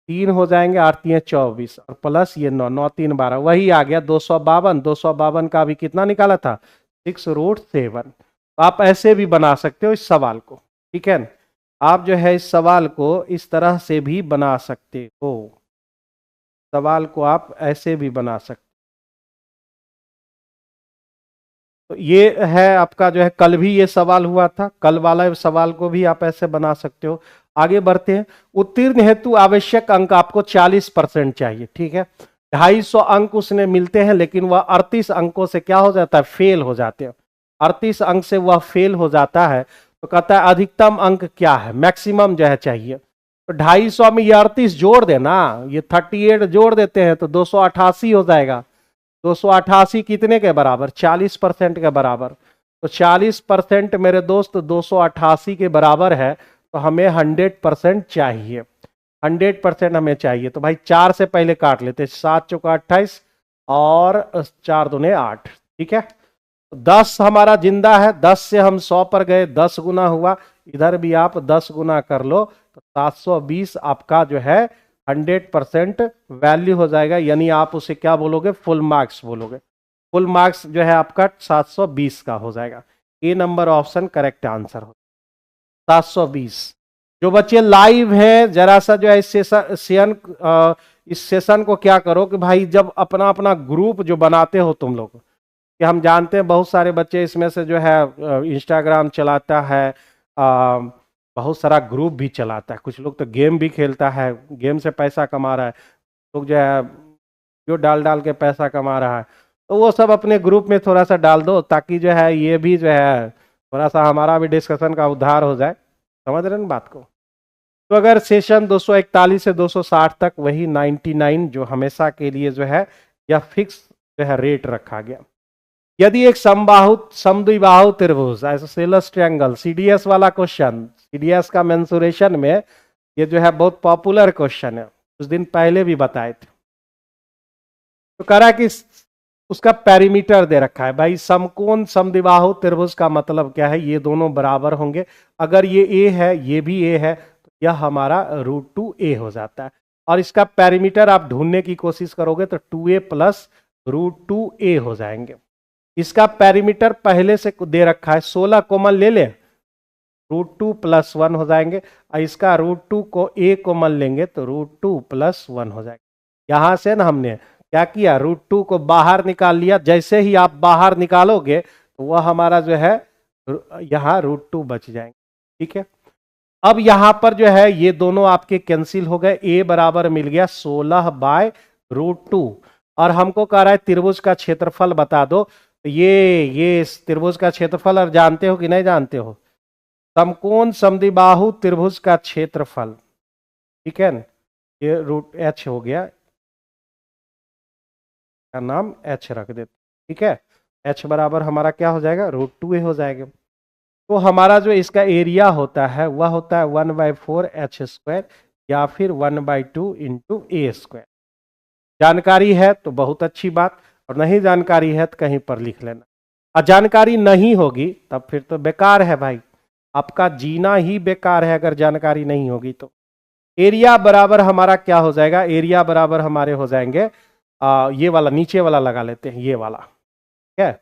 3 हो जाएंगे, 8 3 24, और प्लस ये 9, 9 3 12, वही आ गया 252। 252 का अभी कितना निकाला था? 6√7। तो आप ऐसे भी बना सकते हो इस सवाल को, ठीक है। आप जो है इस सवाल को इस तरह से भी बना सकते हो, सवाल को आप ऐसे भी बना सकते हो। तो ये है आपका जो है, कल भी ये सवाल हुआ था, कल वाला सवाल को भी आप ऐसे बना सकते हो। आगे बढ़ते हैं। उत्तीर्ण हेतु आवश्यक अंक आपको 40% चाहिए, ठीक है। 250 अंक उसने मिलते हैं, लेकिन वह 38 अंकों से क्या हो जाता है? फेल हो जाते हैं। 38 अंक से वह फेल हो जाता है, तो कहता है अधिकतम अंक क्या है? मैक्सिमम जो है चाहिए। तो 250 में ये 38 जोड़ देना, ये 38 जोड़ देते हैं तो 288 हो जाएगा, 288 कितने के बराबर? 40% के बराबर। तो 40% मेरे दोस्त 288 के बराबर है, तो हमें 100% चाहिए। 100% हमें चाहिए। तो भाई 4 से पहले काट लेते, 7 चौका 28 और 4 दूने 8। ठीक है, 10 हमारा जिंदा है, 10 से हम 100 पर गए, 10 गुना हुआ। इधर भी आप 10 गुना कर लो तो 720 आपका जो है 100% वैल्यू हो जाएगा। यानी आप उसे क्या बोलोगे? फुल मार्क्स बोलोगे। फुल मार्क्स जो है आपका 720 का हो जाएगा। ए नंबर ऑप्शन करेक्ट आंसर हो 720। जो बच्चे लाइव हैं जरा सा जो है इस सेशन को क्या करो कि भाई जब अपना अपना ग्रुप जो बनाते हो तुम लोग, कि हम जानते हैं बहुत सारे बच्चे इसमें से जो है इंस्टाग्राम चलाता है, बहुत सारा ग्रुप भी चलाता है, कुछ लोग तो गेम भी खेलता है, गेम से पैसा कमा रहा है, लोग जो है जो डाल डाल के पैसा कमा रहा है। तो वो सब अपने ग्रुप में थोड़ा सा डाल दो, ताकि जो है ये भी जो है थोड़ा सा हमारा भी डिस्कशन का उद्धार हो जाए। समझ रहे हैं बात को? तो अगर सेशन 241 से 260 तक वही 99 जो हमेशा के लिए जो है या फिक्स जो है रेट रखा गया। यदि एक समबाहु समद्विबाहु त्रिभुज आइसोसेलेस ट्रायंगल, सीडीएस वाला क्वेश्चन, सीडीएस का मेंसुरेशन में ये जो है बहुत पॉपुलर क्वेश्चन है, कुछ दिन पहले भी बताए थे। तो कह रहा है कि उसका पेरीमीटर दे रखा है। भाई समकोण समद्विबाहु त्रिभुज का मतलब क्या है? ये दोनों बराबर होंगे। अगर ये ए है, ये भी ए है, तो यह हमारा √2a हो जाता है। और इसका पेरीमीटर आप ढूंढने की कोशिश करोगे तो 2a प्लस √2a हो जाएंगे। इसका पेरीमीटर पहले से दे रखा है, 16 कॉमन ले ले, √2 प्लस 1 हो जाएंगे। और इसका √2 को a कॉमन लेंगे तो √2 प्लस 1 हो जाएगा। यहां से ना हमने क्या किया? √2 को बाहर निकाल लिया। जैसे ही आप बाहर निकालोगे तो वह हमारा जो है यहां √2 बच जाएंगे। ठीक है, अब यहां पर जो है ये दोनों आपके कैंसिल हो गए। a बराबर मिल गया 16/√2। और हमको कह रहा है त्रिभुज का क्षेत्रफल बता दो। तो ये त्रिभुज का क्षेत्रफल और जानते हो कि नहीं जानते हो? समकोण समद्विबाहु त्रिभुज का क्षेत्रफल। ठीक है, ये √h हो गया, का नाम h रख देते। ठीक है, h बराबर हमारा क्या हो जाएगा? √2a हो जाएगा। तो हमारा जो इसका एरिया होता है वह होता है 1/4h² या फिर 1/2 इंटू a²। जानकारी है तो बहुत अच्छी बात, और नहीं जानकारी है तो कहीं पर लिख लेना। और जानकारी नहीं होगी तब फिर तो बेकार है भाई, आपका जीना ही बेकार है अगर जानकारी नहीं होगी तो। एरिया बराबर हमारा क्या हो जाएगा? एरिया बराबर हमारे हो जाएंगे ये वाला नीचे वाला लगा लेते हैं, ये वाला। ठीक है,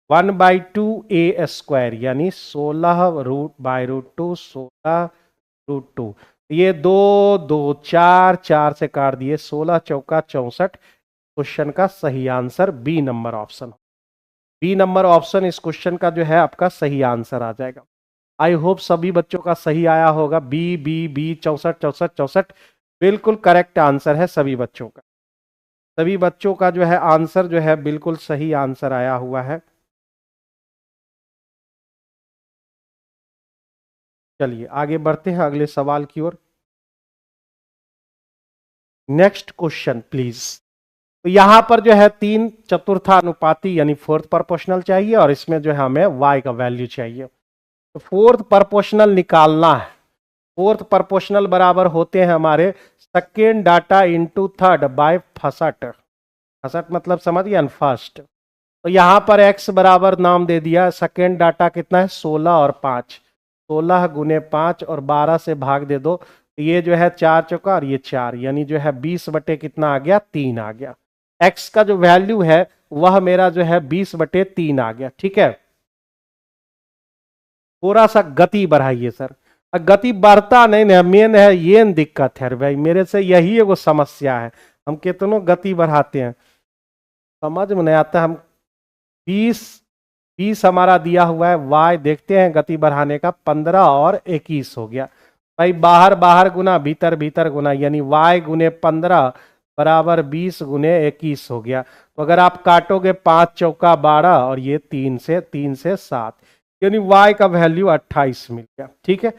1/2a² यानी 16/√2 16√2। ये 2 2 4 4 से काट दिए, 16 चौका 64। क्वेश्चन का सही answer B number option. B number option इस क्वेश्चन का जो है आपका सही आंसर आ जाएगा। आई होप सभी बच्चों का सही आया होगा। बी बी बी 64 64 64 बिल्कुल करेक्ट आंसर है सभी बच्चों का। सभी बच्चों का जो है आंसर जो है बिल्कुल सही आंसर आया हुआ है। चलिए आगे बढ़ते हैं अगले सवाल की ओर। Next question please. तो यहां पर जो है 3 चतुर्थानुपाती यानी फोर्थ प्रोपोर्शनल चाहिए, और इसमें जो है हमें y का वैल्यू चाहिए। तो फोर्थ प्रोपोर्शनल निकालना है। फोर्थ प्रोपोर्शनल बराबर होते हैं हमारे second data into third by first. First मतलब समझ गया, फर्स्ट। तो यहां पर x बराबर नाम दे दिया, सेकेंड डाटा कितना है? 16 और 5। 16 गुने 5 और 12 से भाग दे दो, तो ये जो है 4 चौका और ये 4, यानी जो है 20 बटे कितना आ गया? 3 आ गया। x का जो वैल्यू है वह मेरा जो है 20 बटे 3 आ गया। ठीक है, थोड़ा सा गति बढ़ाइए सर। गति बढ़ता नहीं ना, मेन है ये दिक्कत है भाई, मेरे से यही एगो समस्या है। हम कितनों गति बढ़ाते हैं समझ में नहीं आता। हम 20 हमारा दिया हुआ है, y देखते हैं गति बढ़ाने का, 15 और 21 हो गया। भाई बाहर बाहर गुना भीतर भीतर गुना, यानी y गुने 15 बराबर 20 गुने 21 हो गया। तो अगर आप काटोगे 5 चौका 12 और ये 3 से 7, यानी y का वैल्यू 28 मिल गया। ठीक है,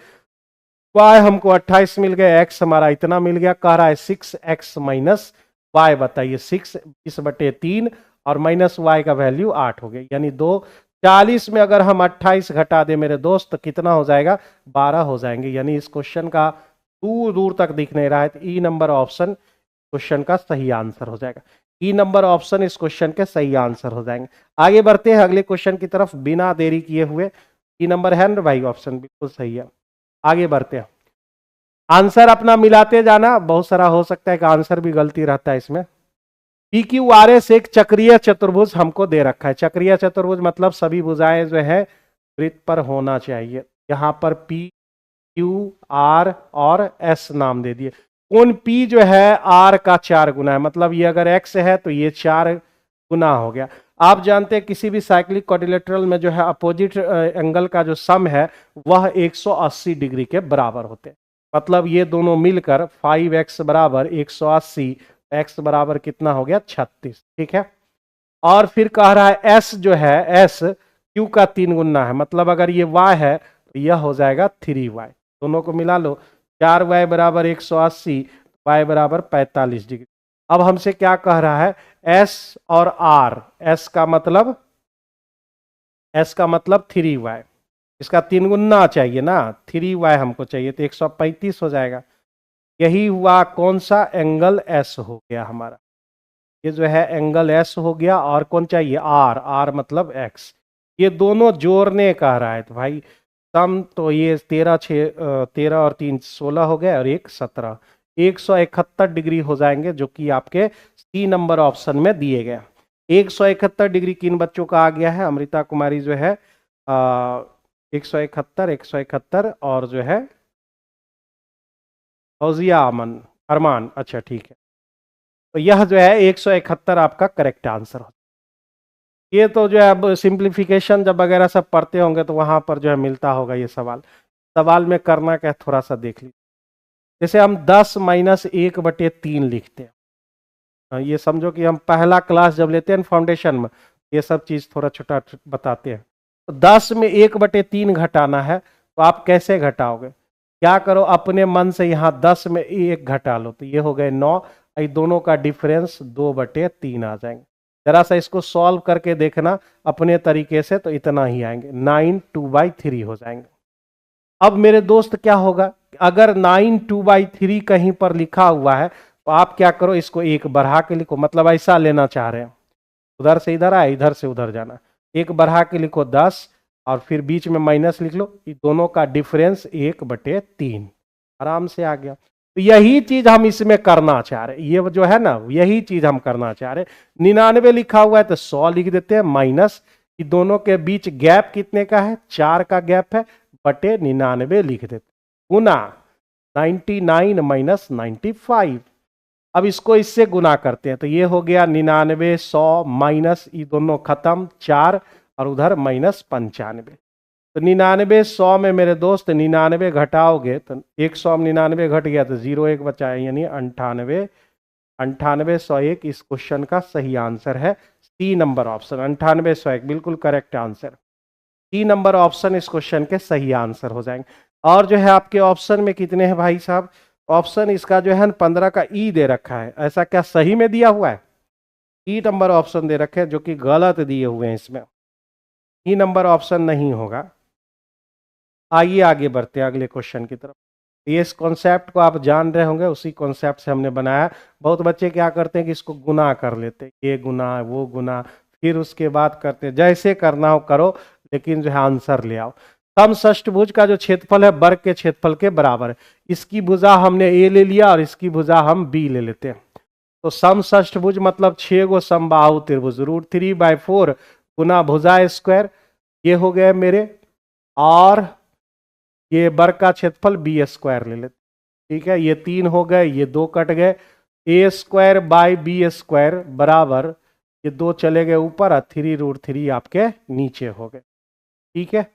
y हमको 28 मिल गया, x हमारा इतना मिल गया। कह रहा है 6x माइनस y, बताइए 6 20 बटे 3 और माइनस वाई का वैल्यू 8 हो गया, यानी 2 40 में अगर हम 28 घटा दे मेरे दोस्त तो कितना हो जाएगा, 12 हो जाएंगे। यानी इस क्वेश्चन का दूर दूर तक दिख नहीं रहा है, तो ई नंबर ऑप्शन क्वेश्चन का सही आंसर हो जाएगा। ई नंबर ऑप्शन इस क्वेश्चन के सही आंसर हो जाएंगे। आगे बढ़ते हैं अगले क्वेश्चन की तरफ बिना देरी किए हुए। ई नंबर है ना भाई, ऑप्शन बिल्कुल सही है। आगे बढ़ते हैं, आंसर अपना मिलाते जाना, बहुत सारा हो सकता है कि आंसर भी गलती रहता है इसमें। पी क्यू आर एस एक चक्रीय चतुर्भुज हमको दे रखा है। चक्रीय चतुर्भुज मतलब सभी भुजाएं जो है वृत्त पर होना चाहिए। यहां पर पी क्यू आर और एस नाम दे दिए। कौन पी जो है आर का 4 गुना है, मतलब ये अगर एक्स है तो ये 4 गुना हो गया। आप जानते हैं किसी भी साइक्लिक क्वाड्रिलेटरल में जो है अपोजिट एंगल का जो सम है वह 180 डिग्री के बराबर होते हैं। मतलब ये दोनों मिलकर 5x बराबर 180, x बराबर कितना हो गया 36, ठीक है। और फिर कह रहा है s जो है s q का 3 गुना है, मतलब अगर ये y है तो यह हो जाएगा 3y। दोनों को मिला लो, 4y बराबर 180, y बराबर 45 डिग्री। अब हमसे क्या कह रहा है, s और r, s का मतलब 3y, इसका 3 गुना चाहिए ना, 3y हमको चाहिए, तो 135 हो जाएगा। यही हुआ कौन सा, एंगल एस हो गया हमारा। ये जो है एंगल एस हो गया, और कौन चाहिए, आर, आर मतलब एक्स। ये दोनों जोड़ने कह रहा है, तो भाई सम तो ये 13 और 3 16 हो गए, और 1 17, 171 डिग्री हो जाएंगे, जो कि आपके सी नंबर ऑप्शन में दिए गए। 171 डिग्री किन बच्चों का आ गया है, अमृता कुमारी जो है 171, 171, और जो है फौजिया अमन अरमान, अच्छा ठीक है। तो यह जो है 171 आपका करेक्ट आंसर हो। ये तो जो है अब सिंप्लीफिकेशन जब वगैरह सब पढ़ते होंगे तो वहां पर जो है मिलता होगा ये सवाल। सवाल में करना क्या है थोड़ा सा देख लीजिए। जैसे हम 10 माइनस 1/3 लिखते हैं, ये समझो कि हम पहला क्लास जब लेते हैं फाउंडेशन में, ये सब चीज थोड़ा छोटा बताते हैं। तो 10 में 1/3 घटाना है, तो आप कैसे घटाओगे, क्या करो, अपने मन से यहाँ 10 में 1 घटा लो, तो ये हो गए 9, ये दोनों का डिफरेंस 2/3 आ जाएंगे। जरा सा इसको सॉल्व करके देखना अपने तरीके से, तो इतना ही आएंगे, 9 2/3 हो जाएंगे। अब मेरे दोस्त क्या होगा, अगर 9 2/3 कहीं पर लिखा हुआ है तो आप क्या करो, इसको 1 बढ़ा के लिखो, मतलब ऐसा लेना चाह रहे हैं, उधर से इधर आए, इधर से उधर जाना, 1 बढ़ा के लिखो 10, और फिर बीच में माइनस लिख लो, ये दोनों का डिफरेंस 1/3, आराम से आ गया। तो यही चीज हम इसमें करना चाह रहे, ये जो है ना यही चीज हम करना चाह रहे। 99 लिखा हुआ है तो 100 लिख देते हैं, माइनस ये दोनों के बीच गैप कितने का है, 4 का गैप है, बटे 99 लिख देते, गुना 99 माइनस 95। अब इसको इससे गुना करते हैं, तो ये हो गया 99 100 माइनस ये दोनों खत्म 4, और उधर माइनस 95। तो 99 100 में मेरे दोस्त 99 घटाओगे तो 100 में 99 घट गया तो 0 1 बचा है, यानी 98, 98 101 इस क्वेश्चन का सही आंसर है। सी नंबर ऑप्शन 98 101 बिल्कुल correct answer. C number option इस क्वेश्चन के सही आंसर हो जाएंगे। और जो है आपके ऑप्शन में कितने हैं भाई साहब, ऑप्शन इसका जो है 15 का ई दे रखा है, ऐसा क्या सही में दिया हुआ है, ई नंबर ऑप्शन दे रखे हैं, जो कि गलत दिए हुए हैं, इसमें ई नंबर ऑप्शन नहीं होगा। आइए आगे बढ़ते हैं अगले क्वेश्चन की तरफ। ये इस कॉन्सेप्ट को आप जान रहे होंगे, उसी कॉन्सेप्ट से हमने बनाया। बहुत बच्चे क्या करते हैं कि इसको गुना कर लेते हैं, ये गुना वो गुना, फिर उसके बाद करते हैं, जैसे करना हो करो, लेकिन जो है आंसर ले आओ। समषष्टभुज का जो क्षेत्रफल है वर्ग के क्षेत्रफल के बराबर है। इसकी भुजा हमने ए ले लिया और इसकी भुजा हम बी ले लेते हैं। तो समषष्टभुज मतलब 6 गो समबाहु त्रिभुज, √3/4 गुना भुजा स्क्वायर, ये हो गए मेरे, और ये वर्ग का क्षेत्रफल बी स्क्वायर ले लेते, ठीक है। ये 3 हो गए, ये 2 कट गए, a² / b² बराबर, ये 2 चले गए ऊपर और 3√3 आपके नीचे हो गए, ठीक है।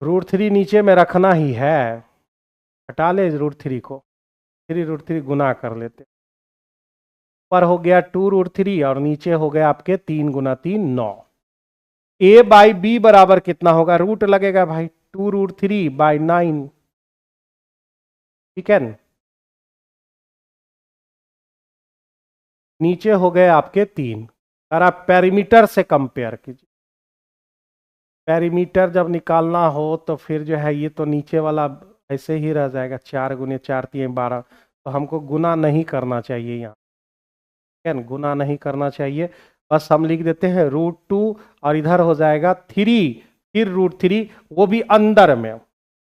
√3 नीचे में रखना ही है, हटा ले √3 को, 3√3 गुना कर लेते, ऊपर हो गया 2√3 और नीचे हो गया आपके 3 गुना 3 9। a/b बराबर कितना होगा, रूट लगेगा भाई, 2√3/9, ठीक है। नीचे हो गए आपके 3। और आप पेरीमीटर से कंपेयर कीजिए। पेरीमीटर जब निकालना हो तो फिर जो है ये तो नीचे वाला ऐसे ही रह जाएगा, 4 गुने 4 3 12। तो हमको गुना नहीं करना चाहिए यहाँ, ठीक है, गुना नहीं करना चाहिए। बस हम लिख देते हैं √2 और इधर हो जाएगा 3, फिर √3, वो भी अंदर में।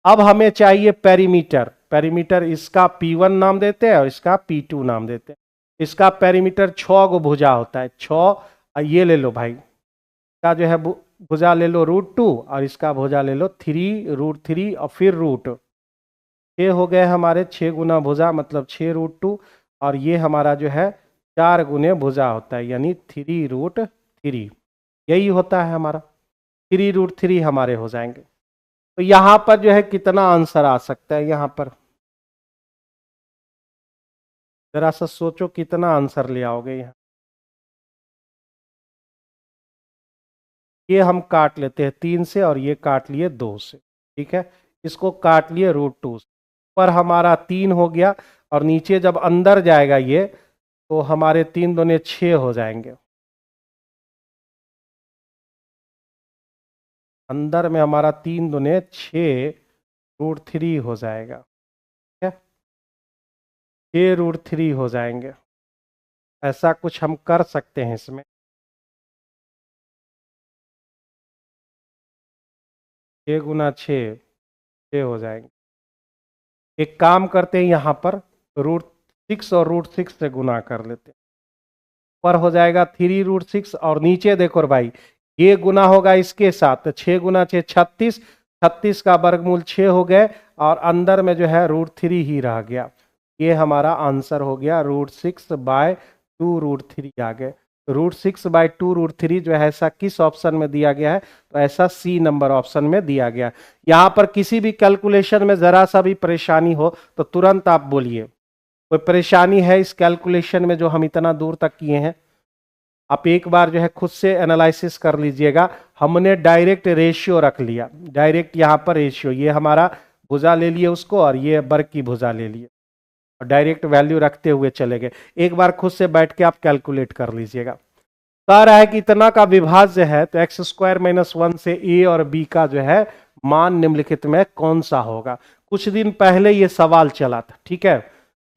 अब हमें चाहिए पेरीमीटर। पेरीमीटर इसका P1 नाम देते हैं और इसका P2 नाम देते हैं। इसका पेरीमीटर 6 गो भुजा होता है, 6। ये ले लो भाई, इसका जो है भुजा ले लो √2 और इसका भुजा ले लो 3 √3 और फिर रूट। 6 हो गए हमारे, 6 गुना भुजा मतलब 6 √2, और ये हमारा जो है 4 गुने भुजा होता है, यानी 3 √3। यही होता है हमारा, 3 √3 हमारे हो जाएंगे। तो यहां पर जो है कितना आंसर आ सकता है, यहां पर जरा सा सोचो कितना आंसर ले आओगे यहाँ। ये हम काट लेते हैं 3 से और ये काट लिए 2 से, ठीक है। इसको काट लिए √2 से, पर हमारा 3 हो गया, और नीचे जब अंदर जाएगा ये तो हमारे 3 दूने 6 हो जाएंगे। अंदर में हमारा 3 दूने 6 √3 हो जाएगा, ठीक है, 6 √3 हो जाएंगे। ऐसा कुछ हम कर सकते हैं इसमें। 6 गुना 6 6 हो जाएंगे। एक काम करते हैं, यहाँ पर √6 और √6 से गुना कर लेते हैं। पर हो जाएगा 3 √6, और नीचे देखो भाई ये गुना होगा इसके साथ, तो 6 गुना 6 36, 36 का वर्गमूल 6 हो गए, और अंदर में जो है √3 ही रह गया। ये हमारा आंसर हो गया √6/2 √3 आ गए। √6/2 √3 जो है ऐसा किस ऑप्शन में दिया गया है, तो ऐसा C नंबर ऑप्शन में दिया गया। यहाँ पर किसी भी कैलकुलेशन में जरा सा भी परेशानी हो तो तुरंत आप बोलिए, कोई परेशानी है इस कैलकुलेशन में जो हम इतना दूर तक किए हैं। आप एक बार जो है खुद से एनालिसिस कर लीजिएगा। हमने डायरेक्ट रेशियो रख लिया, डायरेक्ट यहाँ पर रेशियो, ये हमारा भुजा ले लिए उसको और ये वर्ग की भुजा ले लिए, और डायरेक्ट वैल्यू रखते हुए चले गए। एक बार खुद से बैठ के आप कैलकुलेट कर लीजिएगा। कह रहा है कि इतना का विभाज्य है, तो x² - 1 से a और b का जो है मान निम्नलिखित में कौन सा होगा। कुछ दिन पहले ये सवाल चला था, ठीक है।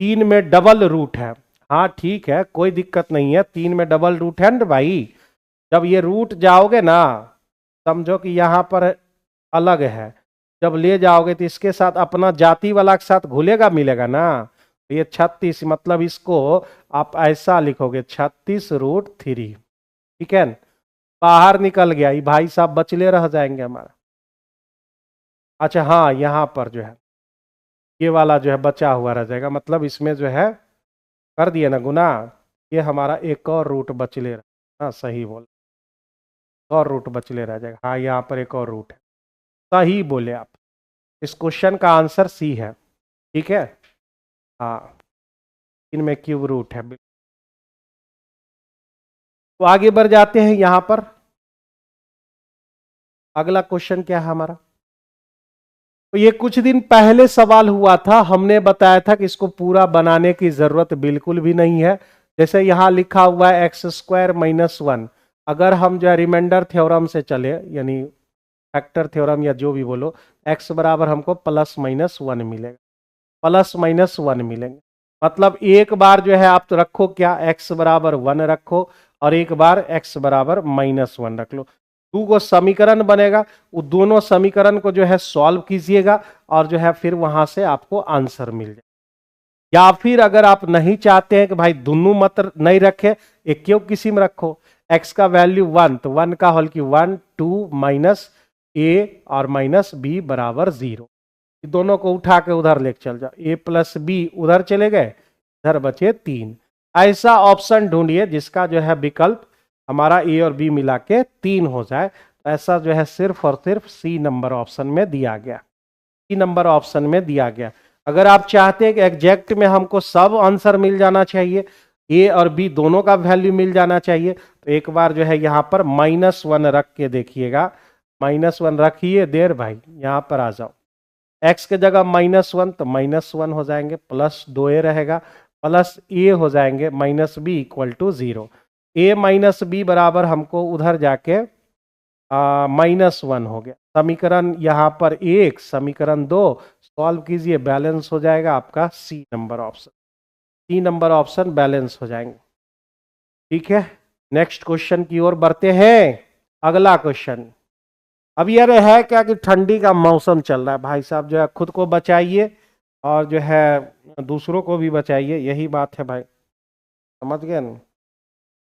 3 में डबल रूट है, हाँ ठीक है, कोई दिक्कत नहीं है, 3 में डबल रूट है ना भाई। जब ये रूट जाओगे ना, समझो कि यहाँ पर अलग है, जब ले जाओगे तो इसके साथ अपना जाति वाला के साथ घुलेगा मिलेगा ना। ये 36, मतलब इसको आप ऐसा लिखोगे 36 √3, ठीक है। बाहर निकल गया, ये भाई साहब बचले रह जाएंगे हमारा। अच्छा हाँ, यहाँ पर जो है ये वाला जो है बचा हुआ रह जाएगा, मतलब इसमें जो है कर दिए ना गुना, ये हमारा एक और रूट बचले रह, हाँ सही बोल, और रूट बचले रह जाएगा। हाँ यहाँ पर एक और रूट है, सही बोले आप। इस क्वेश्चन का आंसर C है, ठीक है। हाँ, इनमें क्यूब रूट है। तो आगे बढ़ जाते हैं। यहाँ पर अगला क्वेश्चन क्या है हमारा, तो ये कुछ दिन पहले सवाल हुआ था, हमने बताया था कि इसको पूरा बनाने की जरूरत बिल्कुल भी नहीं है। जैसे यहां लिखा हुआ है x² - 1, अगर हम जो है रिमाइंडर थ्योरम से चले, यानी फैक्टर थ्योरम या जो भी बोलो, x बराबर हमको +-1 मिलेगा, +-1 मिलेंगे। मतलब एक बार जो है आप तो रखो क्या, x बराबर 1 रखो, और एक बार x बराबर -1 रख लो। दो गो समीकरण बनेगा, वो दोनों समीकरण को जो है सॉल्व कीजिएगा, और जो है फिर वहां से आपको आंसर मिल जाए। या फिर अगर आप नहीं चाहते हैं कि भाई दोनों मत नहीं रखे, एक क्यों किसी में रखो, x का वैल्यू 1, तो 1 का होल की 1 2 -a और -b बराबर 0, दोनों को उठा के उधर लेके चल जाओ, a + b उधर चले गए, इधर बचे 3। ऐसा ऑप्शन ढूंढिए जिसका जो है विकल्प हमारा a और b मिला के 3 हो जाए। ऐसा जो है सिर्फ और सिर्फ C नंबर ऑप्शन में दिया गया, C नंबर ऑप्शन में दिया गया। अगर आप चाहते हैं कि एग्जैक्ट में हमको सब आंसर मिल जाना चाहिए, a और b दोनों का वैल्यू मिल जाना चाहिए, तो एक बार जो है यहाँ पर -1 रख के देखिएगा। -1 रखिए देर भाई, यहाँ पर आ जाओ, x के जगह -1 तो -1 हो जाएंगे, +2a रहेगा, प्लस ए हो जाएंगे minus b equal to 0। A minus b बराबर हमको उधर जाके -1 हो गया। समीकरण यहाँ पर 1, समीकरण 2 सॉल्व कीजिए, बैलेंस हो जाएगा आपका C number option. C number option balance हो जाएंगे। ठीक है, नेक्स्ट क्वेश्चन की ओर बढ़ते हैं। अगला क्वेश्चन, अब यह है क्या कि ठंडी का मौसम चल रहा है भाई साहब, जो है खुद को बचाइए और जो है दूसरों को भी बचाइए, यही बात है भाई, समझ गए ना।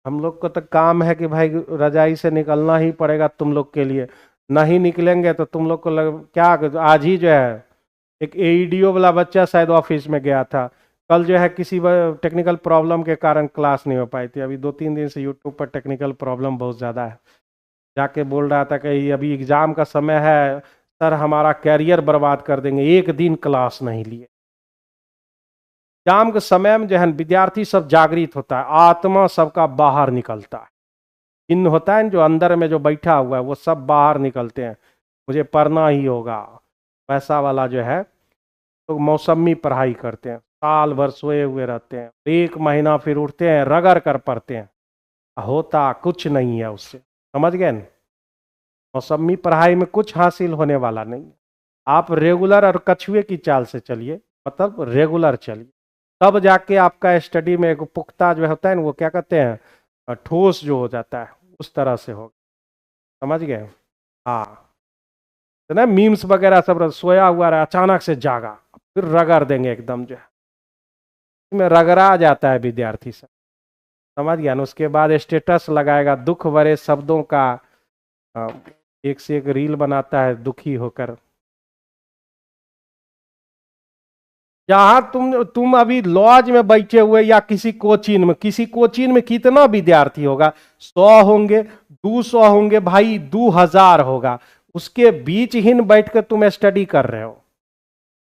हम लोग को तो काम है कि भाई रजाई से निकलना ही पड़ेगा तुम लोग के लिए, नहीं निकलेंगे तो तुम लोग को क्या। आज ही जो है एक एईडीओ वाला बच्चा शायद ऑफिस में गया था, कल जो है किसी टेक्निकल प्रॉब्लम के कारण क्लास नहीं हो पाई थी। अभी 2-3 दिन से यूट्यूब पर टेक्निकल प्रॉब्लम बहुत ज़्यादा है, जाके बोल रहा था कि अभी एग्ज़ाम का समय है सर, हमारा कैरियर बर्बाद कर देंगे, एक दिन क्लास नहीं लिए। एग्जाम के समय में जो है विद्यार्थी सब जागृत होता है, आत्मा सबका बाहर निकलता है, इन होता है जो अंदर में जो बैठा हुआ है वो सब बाहर निकलते हैं, मुझे पढ़ना ही होगा, वैसा वाला जो है तो मौसमी पढ़ाई करते हैं, साल भर सोए हुए रहते हैं, 1 महीना फिर उठते हैं रगड़ कर पढ़ते हैं, होता कुछ नहीं है उससे, समझ गए न। मौसमी पढ़ाई में कुछ हासिल होने वाला नहीं। आप रेगुलर और कछुए की चाल से चलिए, मतलब रेगुलर चलिए, तब जाके आपका स्टडी में एक पुख्ता जो होता है ना, वो क्या कहते हैं ठोस जो हो जाता है, उस तरह से होगा, समझ गए। हाँ, तो ना मीम्स वगैरह सब सोया हुआ रहा अचानक से जागा, फिर रगड़ देंगे एकदम, जो है में रगड़ा जाता है विद्यार्थी सब, समझ गया ना। उसके बाद स्टेटस लगाएगा दुख भरे शब्दों का, एक से एक रील बनाता है दुखी होकर। जहां तुम अभी लॉज में बैठे हुए या किसी कोचिंग में कितना विद्यार्थी होगा, 100 होंगे, 200 होंगे भाई, 2000 होगा, उसके बीच ही बैठकर तुम स्टडी कर रहे हो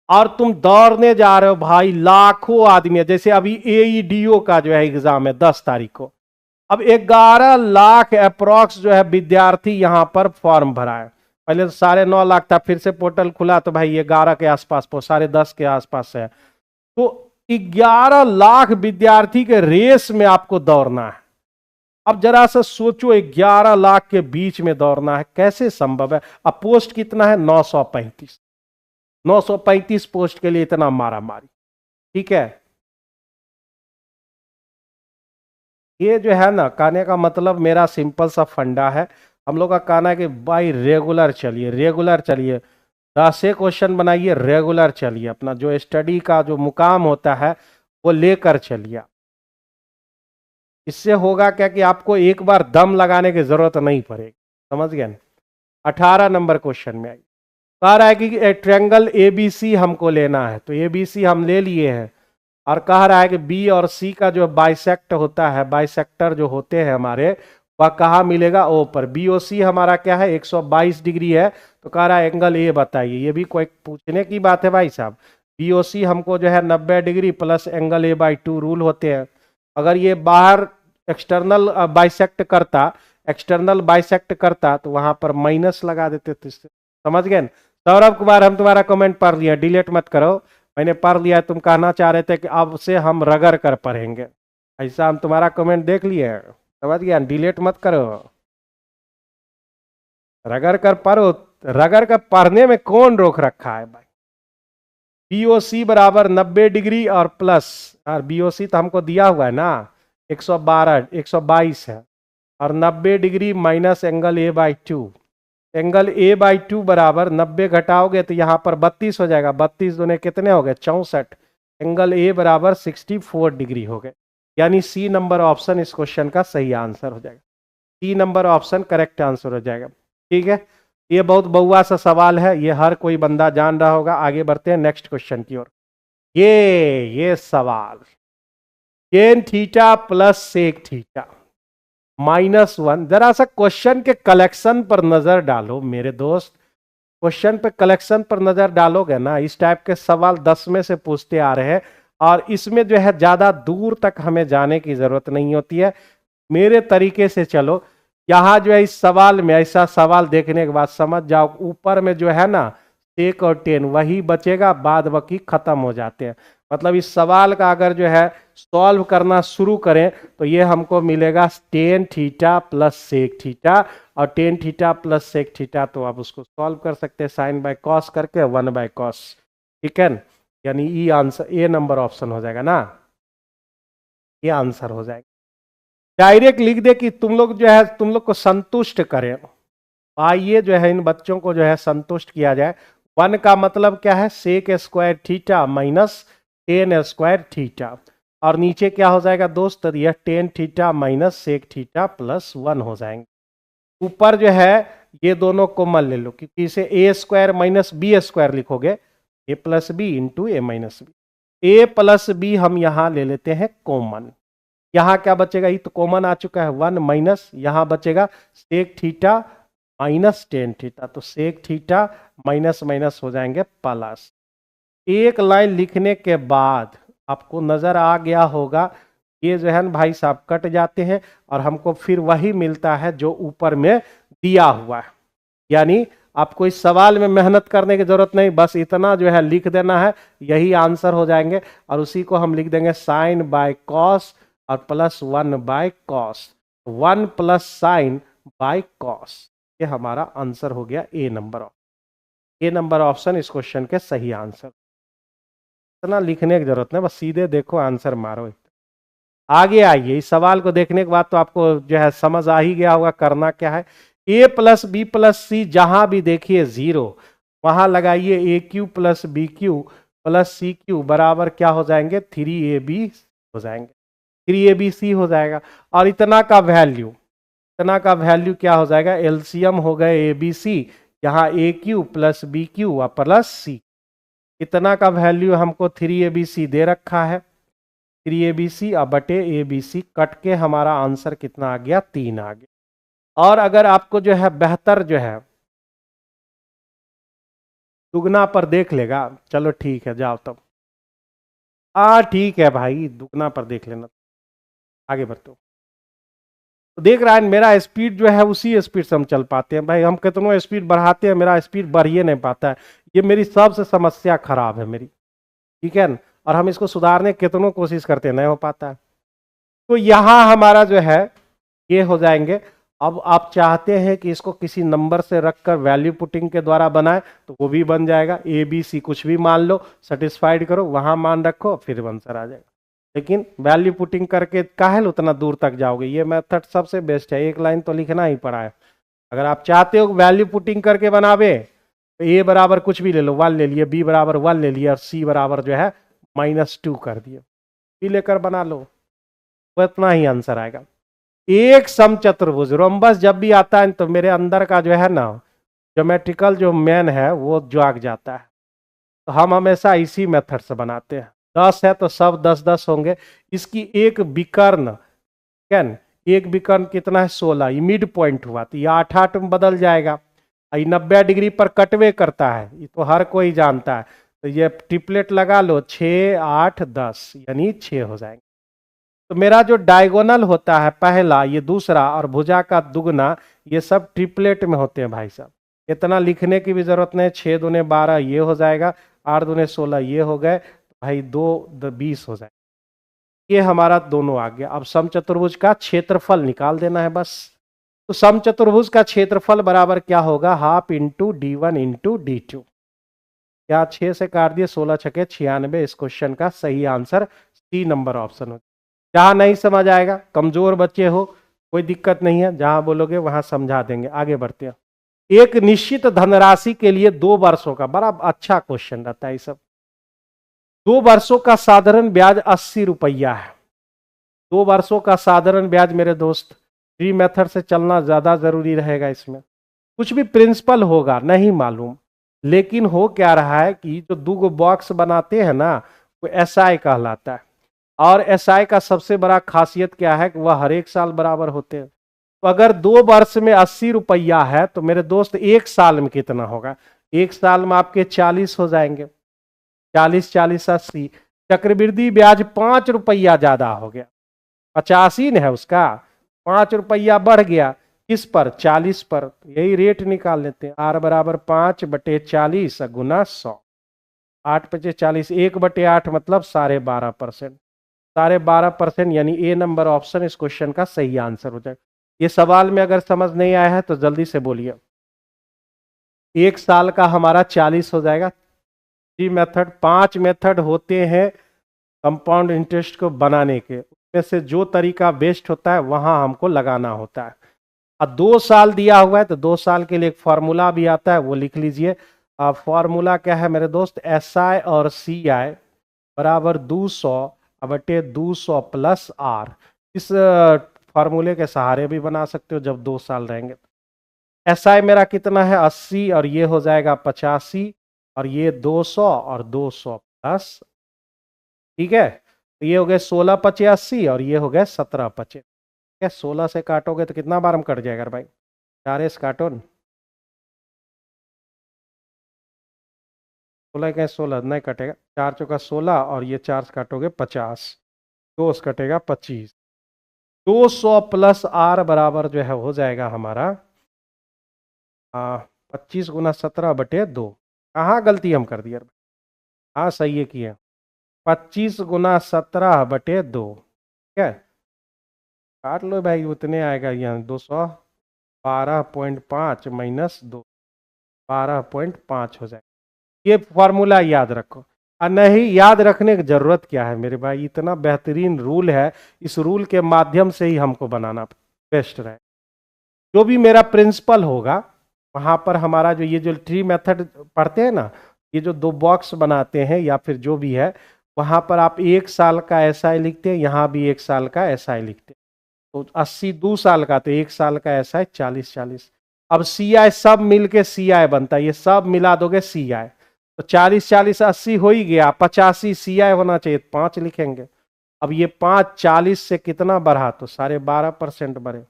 और तुम दौड़ने जा रहे हो भाई, लाखों आदमी है। जैसे अभी एईडीओ का जो है एग्जाम है 10 तारीख को, अब 11 लाख अप्रोक्स जो है विद्यार्थी यहां पर फॉर्म भरा है। पहले तो 9.5 लाख था, फिर से पोर्टल खुला तो भाई 11 के आसपास, 10.5 के आसपास है। तो 11 लाख विद्यार्थी के रेस में आपको दौड़ना है। अब जरा सा सोचो, 11 लाख के बीच में दौड़ना है, कैसे संभव है। अब पोस्ट कितना है, 935, 935 पोस्ट के लिए इतना मारा मारी, ठीक है। ये जो है ना, कहने का मतलब मेरा सिंपल सा फंडा है, हम लोग का कहना है कि भाई रेगुलर चलिए, रेगुलर चलिए, 10 क्वेश्चन बनाइए, रेगुलर चलिए, अपना जो स्टडी का जो मुकाम होता है वो लेकर चलिए। इससे होगा क्या कि आपको एक बार दम लगाने की जरूरत नहीं पड़ेगी, समझ गए। 18 नंबर क्वेश्चन में आई, कह रहा है कि ट्रायंगल एबीसी हमको लेना है, तो एबीसी हम ले लिए हैं, और कह रहा है कि बी और सी का जो बाइसेक्ट होता है, बाइसेक्टर जो होते हैं हमारे, वह कहाँ मिलेगा, ओ पर। बी ओ सी हमारा क्या है, 122 डिग्री है, तो कह रहा है एंगल ए बताइए। ये भी कोई पूछने की बात है भाई साहब। बी ओ सी हमको जो है 90 degree plus angle A/2 rule होते हैं। अगर ये बाहर एक्सटर्नल बाइसेक्ट करता तो वहां पर माइनस लगा देते थे, समझ गए। सौरभ कुमार, हम तुम्हारा कमेंट पढ़ लिया, डिलीट मत करो, मैंने पढ़ लिया। तुम कहना चाह रहे थे कि अब से हम रगड़ कर पढ़ेंगे, ऐसा हम तुम्हारा कमेंट देख लिए, समझ गया, डिलीट मत करो, रगड़ कर पढ़ो। रगड़ कर पढ़ने में कौन रोक रखा है भाई। बीओसी बराबर 90 डिग्री और प्लस, और बीओसी तो हमको दिया हुआ है ना 122 है, और 90 degree minus angle A/2, angle A/2 बराबर 90 घटाओगे तो यहाँ पर 32 हो जाएगा, 32 दूने कितने हो गए, 64, एंगल A बराबर 64 डिग्री हो गए। यानी सी नंबर ऑप्शन इस क्वेश्चन का सही आंसर हो जाएगा, C number option correct answer हो जाएगा, ठीक है। ये बहुत बहुआ सा सवाल है, ये हर कोई बंदा जान रहा होगा। आगे बढ़ते हैं नेक्स्ट क्वेश्चन की ओर। ये सवाल, tan theta plus sec theta -1, जरा सा क्वेश्चन के कलेक्शन पर नजर डालो मेरे दोस्त, क्वेश्चन पे कलेक्शन पर नजर डालोगे ना, इस टाइप के सवाल 10 में से पूछते आ रहे हैं, और इसमें जो है ज्यादा दूर तक हमें जाने की जरूरत नहीं होती है, मेरे तरीके से चलो। यहाँ जो है इस सवाल में, ऐसा सवाल देखने के बाद समझ जाओ, ऊपर में जो है ना 1 और 10 वही बचेगा, बाद बाकी खत्म हो जाते हैं। मतलब इस सवाल का अगर जो है सॉल्व करना शुरू करें तो ये हमको मिलेगा tan theta plus sec theta, और tan theta plus sec theta तो आप उसको सॉल्व कर सकते हैं साइन बाय कॉस करके, 1/cos, ठीक है। यानी ई आंसर, ए नंबर ऑप्शन हो जाएगा ना, ये आंसर हो जाएगा। डायरेक्ट लिख दे कि तुम लोग जो है तुम लोग को संतुष्ट करें, आइए जो है इन बच्चों को जो है संतुष्ट किया जाए। 1 का मतलब क्या है, sec square theta minus tan square theta, और नीचे क्या हो जाएगा दोस्त, यह tan theta minus sec theta plus 1 हो जाएंगे। ऊपर जो है ये दोनों कॉमन ले लो, क्योंकि इसे ए स्क्वायर माइनस बी स्क्वायर लिखोगे, ए प्लस बी इंटू ए माइनस बी, ए प्लस बी हम यहां ले लेते हैं कॉमन। यहां क्या बचेगा, ये तो कॉमन आ चुका है 1 माइनस, यहां बचेगा sec theta minus tan theta, तो सेक थीटा माइनस माइनस हो जाएंगे प्लस। एक लाइन लिखने के बाद आपको नजर आ गया होगा, ये जो है ना भाई साहब कट जाते हैं और हमको फिर वही मिलता है जो ऊपर में दिया हुआ है। यानी आपको इस सवाल में मेहनत करने की जरूरत नहीं, बस इतना जो है लिख देना है, यही आंसर हो जाएंगे। और उसी को हम लिख देंगे साइन बाय कॉस और plus 1/cos, 1 plus sign by cos, ये हमारा आंसर हो गया ए नंबर ऑप्शन। ए नंबर ऑप्शन इस क्वेश्चन के सही आंसर। इतना लिखने की जरूरत नहीं, बस सीधे देखो आंसर मारो। आगे आइए, इस सवाल को देखने के बाद तो आपको जो है समझ आ ही गया होगा करना क्या है। A plus B plus C जहां भी देखिए 0, वहां लगाइए A cube plus B cube plus C cube बराबर क्या हो जाएंगे, 3ab हो जाएंगे, 3abc हो जाएगा। और इतना का वैल्यू, इतना का वैल्यू क्या हो जाएगा, एलसीएम हो गए abc, यहाँ A cube plus B cube plus C, इतना का वैल्यू हमको 3abc दे रखा है। 3abc अब बटे abc कट के हमारा आंसर कितना आ गया, 3 आ गया। और अगर आपको जो है बेहतर जो है दुगना पर देख लेगा, चलो ठीक है जाओ तब, ठीक है भाई दुगना पर देख लेना, आगे बढ़ते हो। तो देख रहा है मेरा स्पीड जो है उसी स्पीड से हम चल पाते हैं भाई, हम कितनों स्पीड बढ़ाते हैं मेरा स्पीड बढ़ ही नहीं पाता है, ये मेरी सबसे समस्या खराब है मेरी, ठीक है। और हम इसको सुधारने की कितनों कोशिश करते हैं, नहीं हो पाता है। तो यहां हमारा जो है ये हो जाएंगे। अब आप चाहते हैं कि इसको किसी नंबर से रखकर वैल्यू पुटिंग के द्वारा बनाए तो वो भी बन जाएगा, ए बी सी कुछ भी मान लो, सेटिस्फाइड करो, वहां मान रखो, फिर आंसर आ जाएगा। लेकिन वैल्यू पुटिंग करके काहे उतना दूर तक जाओगे, ये मेथड सबसे बेस्ट है, एक लाइन तो लिखना ही पड़ा है। अगर आप चाहते हो वैल्यू पुटिंग करके बनावे तो ए बराबर कुछ भी ले लो, 1 ले लिए, बी बराबर 1 ले लिया, और सी बराबर जो है -2 कर दिए, बी लेकर बना लो, वो इतना ही आंसर आएगा। एक समचतुर्भुज रोम्बस जब भी आता है तो मेरे अंदर का जो है ना ज्योमेट्रिकल जो मैन है वो जाग जाता है, तो हम हमेशा इसी मेथड से बनाते हैं। 10 है तो सब 10-10 होंगे। इसकी एक विकर्ण, कैन एक विकर्ण कितना है, 16, ये मिड पॉइंट हुआ तो ये 8-8 में बदल जाएगा। ये 90 डिग्री पर कटवे करता है, ये तो हर कोई जानता है। तो ये ट्रिपलेट लगा लो, 6, 8, 10 यानी 6 हो जाएंगे। तो मेरा जो डायगोनल होता है पहला, ये दूसरा और भुजा का दुगना, ये सब ट्रिपलेट में होते हैं भाई साहब, इतना लिखने की भी जरूरत नहीं। 6 दूने 12 ये हो जाएगा, 8 दूने 16 ये हो गए भाई, 2 20 हो जाएगा। ये हमारा दोनों आ गया। अब समचतुर्भुज का क्षेत्रफल निकाल देना है बस। तो समचतुर्भुज का क्षेत्रफल बराबर क्या होगा, half into d1 into d2। क्या 6 से काट दिए, 16 छके 96, इस क्वेश्चन का सही आंसर सी नंबर ऑप्शन हो। जहां नहीं समझ आएगा, कमजोर बच्चे हो, कोई दिक्कत नहीं है, जहां बोलोगे वहां समझा देंगे। आगे बढ़ते हैं। एक निश्चित धनराशि के लिए 2 वर्षों का, बड़ा अच्छा क्वेश्चन रहता है ये सब। 2 वर्षों का साधारण ब्याज 80 रुपया है। 2 वर्षों का साधारण ब्याज मेरे दोस्त, फ्री मेथड से चलना ज्यादा जरूरी रहेगा। इसमें कुछ भी प्रिंसिपल होगा नहीं मालूम, लेकिन हो क्या रहा है कि जो 2 बॉक्स बनाते हैं ना, वो SI कहलाता है। और SI का सबसे बड़ा खासियत क्या है कि वह हर एक साल बराबर होते हैं। तो अगर 2 वर्ष में 80 रुपया है तो मेरे दोस्त एक साल में कितना होगा, एक साल में आपके 40 हो जाएंगे, 40 40 80। चक्रवृद्धि ब्याज 5 रुपया ज्यादा हो गया, 85 है उसका, 5 रुपया बढ़ गया, किस पर, 40 पर। यही रेट निकाल लेते हैं, R बराबर 5/40 गुना 100, 8 × 40, 1/8 मतलब 12.5%। 12.5% यानी ए नंबर ऑप्शन इस क्वेश्चन का सही आंसर हो जाएगा। ये सवाल में अगर समझ नहीं आया है तो जल्दी से बोलिए। 1 साल का हमारा 40 हो जाएगा। 3 मेथड, 5 मेथड होते हैं कंपाउंड इंटरेस्ट को बनाने के, उसमें से जो तरीका बेस्ट होता है वहां हमको लगाना होता है। और 2 साल दिया हुआ है तो 2 साल के लिए एक फॉर्मूला भी आता है, वो लिख लीजिए। फॉर्मूला क्या है मेरे दोस्त, SI और CI बराबर 200 बटे 200 प्लस R। इस फॉर्मूले के सहारे भी बना सकते हो जब 2 साल रहेंगे। SI मेरा कितना है 80 और ये हो जाएगा 85 और ये 200 और 200 प्लस, ठीक है। तो ये हो गए 16 × 85 और ये हो गए 17 × 25। 16 से काटोगे तो कितना बार हम कट जाएगा भाई, 4 से काटो न, 16 के 16 नहीं कटेगा, 4 चौका 16 और ये 4 से काटोगे 50, 2 से कटेगा 25। 200 प्लस R बराबर जो है हो जाएगा हमारा 25 × 17/2। कहाँ गलती हम कर दिया, हाँ सही है किए, 25 × 17/2, ठीक है। काट लो भाई, उतने आएगा यहाँ 212.5 माइनस 2, 12.5 हो जाएगा। ये फॉर्मूला याद रखो। और नहीं याद रखने की जरूरत क्या है मेरे भाई, इतना बेहतरीन रूल है, इस रूल के माध्यम से ही हमको बनाना बेस्ट रहे। जो भी मेरा प्रिंसिपल होगा वहां पर हमारा जो ये जो ट्री मेथड पढ़ते हैं ना, ये जो 2 बॉक्स बनाते हैं या फिर जो भी है, वहां पर आप 1 साल का SI लिखते हैं, यहाँ भी 1 साल का SI लिखते हैं। तो 80 2 साल का, तो 1 साल का SI 40। अब CI सब मिलके CI बनता है, ये सब मिला दोगे CI, तो 40 80 हो ही गया, 85 CI होना चाहिए, 5 लिखेंगे। अब ये 5 40 से कितना बढ़ा, तो 12.5% बढ़े।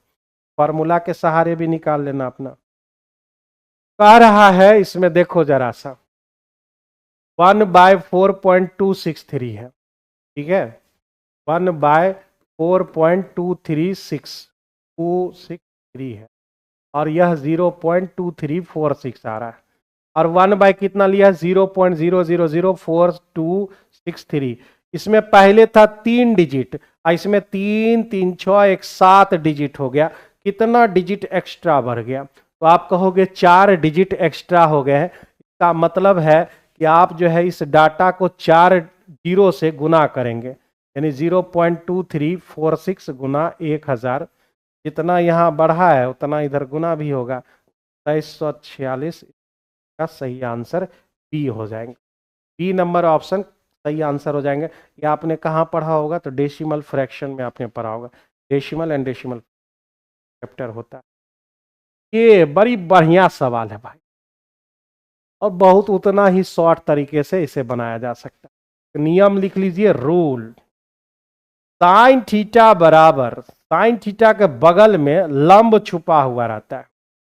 फॉर्मूला के सहारे भी निकाल लेना अपना। कह रहा है इसमें देखो जरा सा, 1/4.263 है, ठीक है, 1/4.236 है और यह 0.2346 आ रहा है। और 1 बाय कितना लिया, 0.00046263। इसमें पहले था 3 डिजिट और इसमें 3 3 6 एक 7 डिजिट हो गया। कितना डिजिट एक्स्ट्रा बढ़ गया, तो आप कहोगे 4 डिजिट एक्स्ट्रा हो गए हैं। इसका मतलब है कि आप जो है इस डाटा को 4 जीरो से गुना करेंगे, यानी 0.2346 गुना 1000। जितना यहाँ बढ़ा है उतना इधर गुना भी होगा, 2346 का सही आंसर बी हो जाएंगे। बी नंबर ऑप्शन सही आंसर हो जाएंगे। ये आपने कहाँ पढ़ा होगा, तो डेसिमल फ्रैक्शन में आपने पढ़ा होगा, डेसिमल एंड डेसिमल चैप्टर होता है। ये बड़ी बढ़िया सवाल है भाई, और बहुत उतना ही शॉर्ट तरीके से इसे बनाया जा सकता है। नियम लिख लीजिए, रूल, साइन थीटा बराबर, साइन थीटा के बगल में लंब छुपा हुआ रहता है,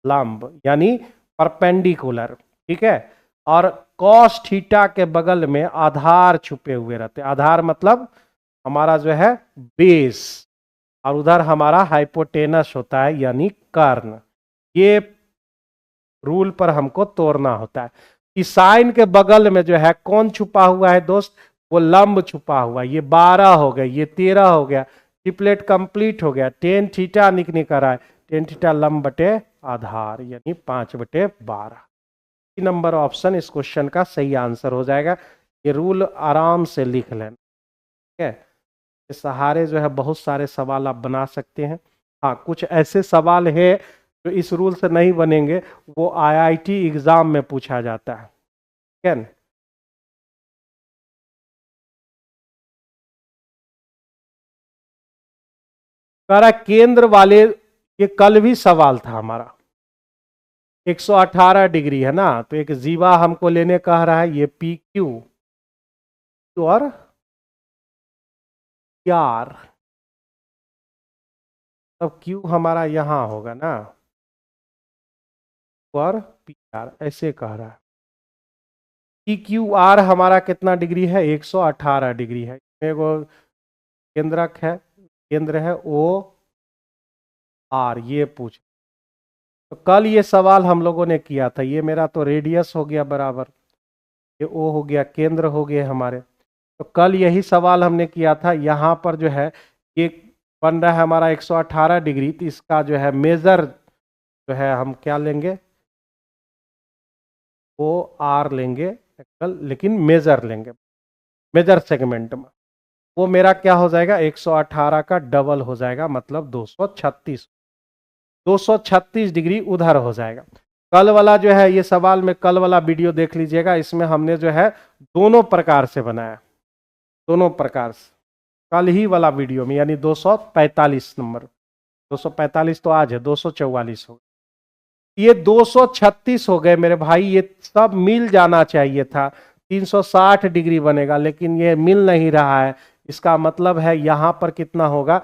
लंब यानी परपेंडिकुलर, ठीक है। और कॉस थीटा के बगल में आधार छुपे हुए रहते हैं, आधार मतलब हमारा जो है बेस, और उधर हमारा हाइपोटेनस होता है यानी कर्ण। ये रूल पर हमको तोड़ना होता है। इस साइन के बगल में जो है कौन छुपा हुआ है दोस्त, वो लंब छुपा हुआ है। ये 12 हो गया, ये 13 हो गया, ट्रिपलेट कंप्लीट हो गया। टेन थीटा निकल रहा है, टेन थीटा लंब बटे आधार यानी 5/12। नंबर ऑप्शन इस क्वेश्चन का सही आंसर हो जाएगा। ये रूल आराम से लिख लेना, ठीक है। इस सहारे जो है बहुत सारे सवाल आप बना सकते हैं। हाँ, कुछ ऐसे सवाल है जो इस रूल से नहीं बनेंगे, वो IIT एग्जाम में पूछा जाता है, ठीक है ना। कह केंद्र वाले, ये कल भी सवाल था हमारा, 118 डिग्री है ना, तो एक जीवा हमको लेने कह रहा है, ये PQ और PR, तब Q हमारा यहां होगा ना, और PR ऐसे कह रहा है। PQR हमारा कितना डिग्री है, 118 डिग्री है। वो केंद्रक है, केंद्र है OR, ये पूछ। तो कल ये सवाल हम लोगों ने किया था, ये मेरा तो रेडियस हो गया बराबर, ये O हो गया, केंद्र हो गए हमारे। तो कल यही सवाल हमने किया था। यहाँ पर जो है ये बन रहा है हमारा 118 डिग्री, तो इसका जो है मेजर जो है हम क्या लेंगे, वो आर लेंगे एंगल, लेकिन मेजर लेंगे, मेजर सेगमेंट में। वो मेरा क्या हो जाएगा, 118 का डबल हो जाएगा, मतलब 236, 236 डिग्री उधर हो जाएगा। कल वाला जो है ये सवाल में, कल वाला वीडियो देख लीजिएगा, इसमें हमने जो है दोनों प्रकार से बनाया, दोनों प्रकार से। कल ही वाला वीडियो में, यानी 245 नंबर, 245 तो आज है, 244 हो, ये 236 हो गए मेरे भाई। ये सब मिल जाना चाहिए था, 360 डिग्री बनेगा, लेकिन ये मिल नहीं रहा है। इसका मतलब है यहां पर कितना होगा,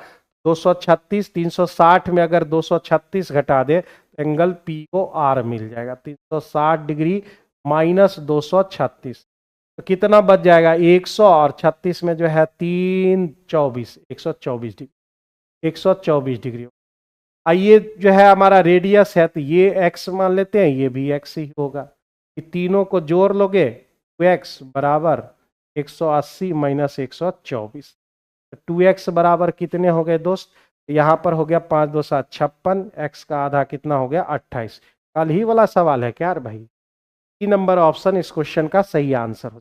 236, 360 में अगर 236 घटा दे, एंगल पी को आर मिल जाएगा। 360 डिग्री माइनस 236, तो कितना बच जाएगा, 100, और 36 में जो है 324, 124 डिग्री, 124 डिग्री। ये जो है हमारा रेडियस है, तो ये एक्स मान लेते हैं, ये भी एक्स ही होगा। ये तीनों को जोड़ लोगे तो एक्स बराबर 180 माइनस 124, 2x बराबर कितने हो गए दोस्त, यहाँ पर हो गया 5 2 7 56, एक्स का आधा कितना हो गया 28। कल ही वाला सवाल है क्या यार भाई। 3 नंबर ऑप्शन इस क्वेश्चन का सही आंसर हो,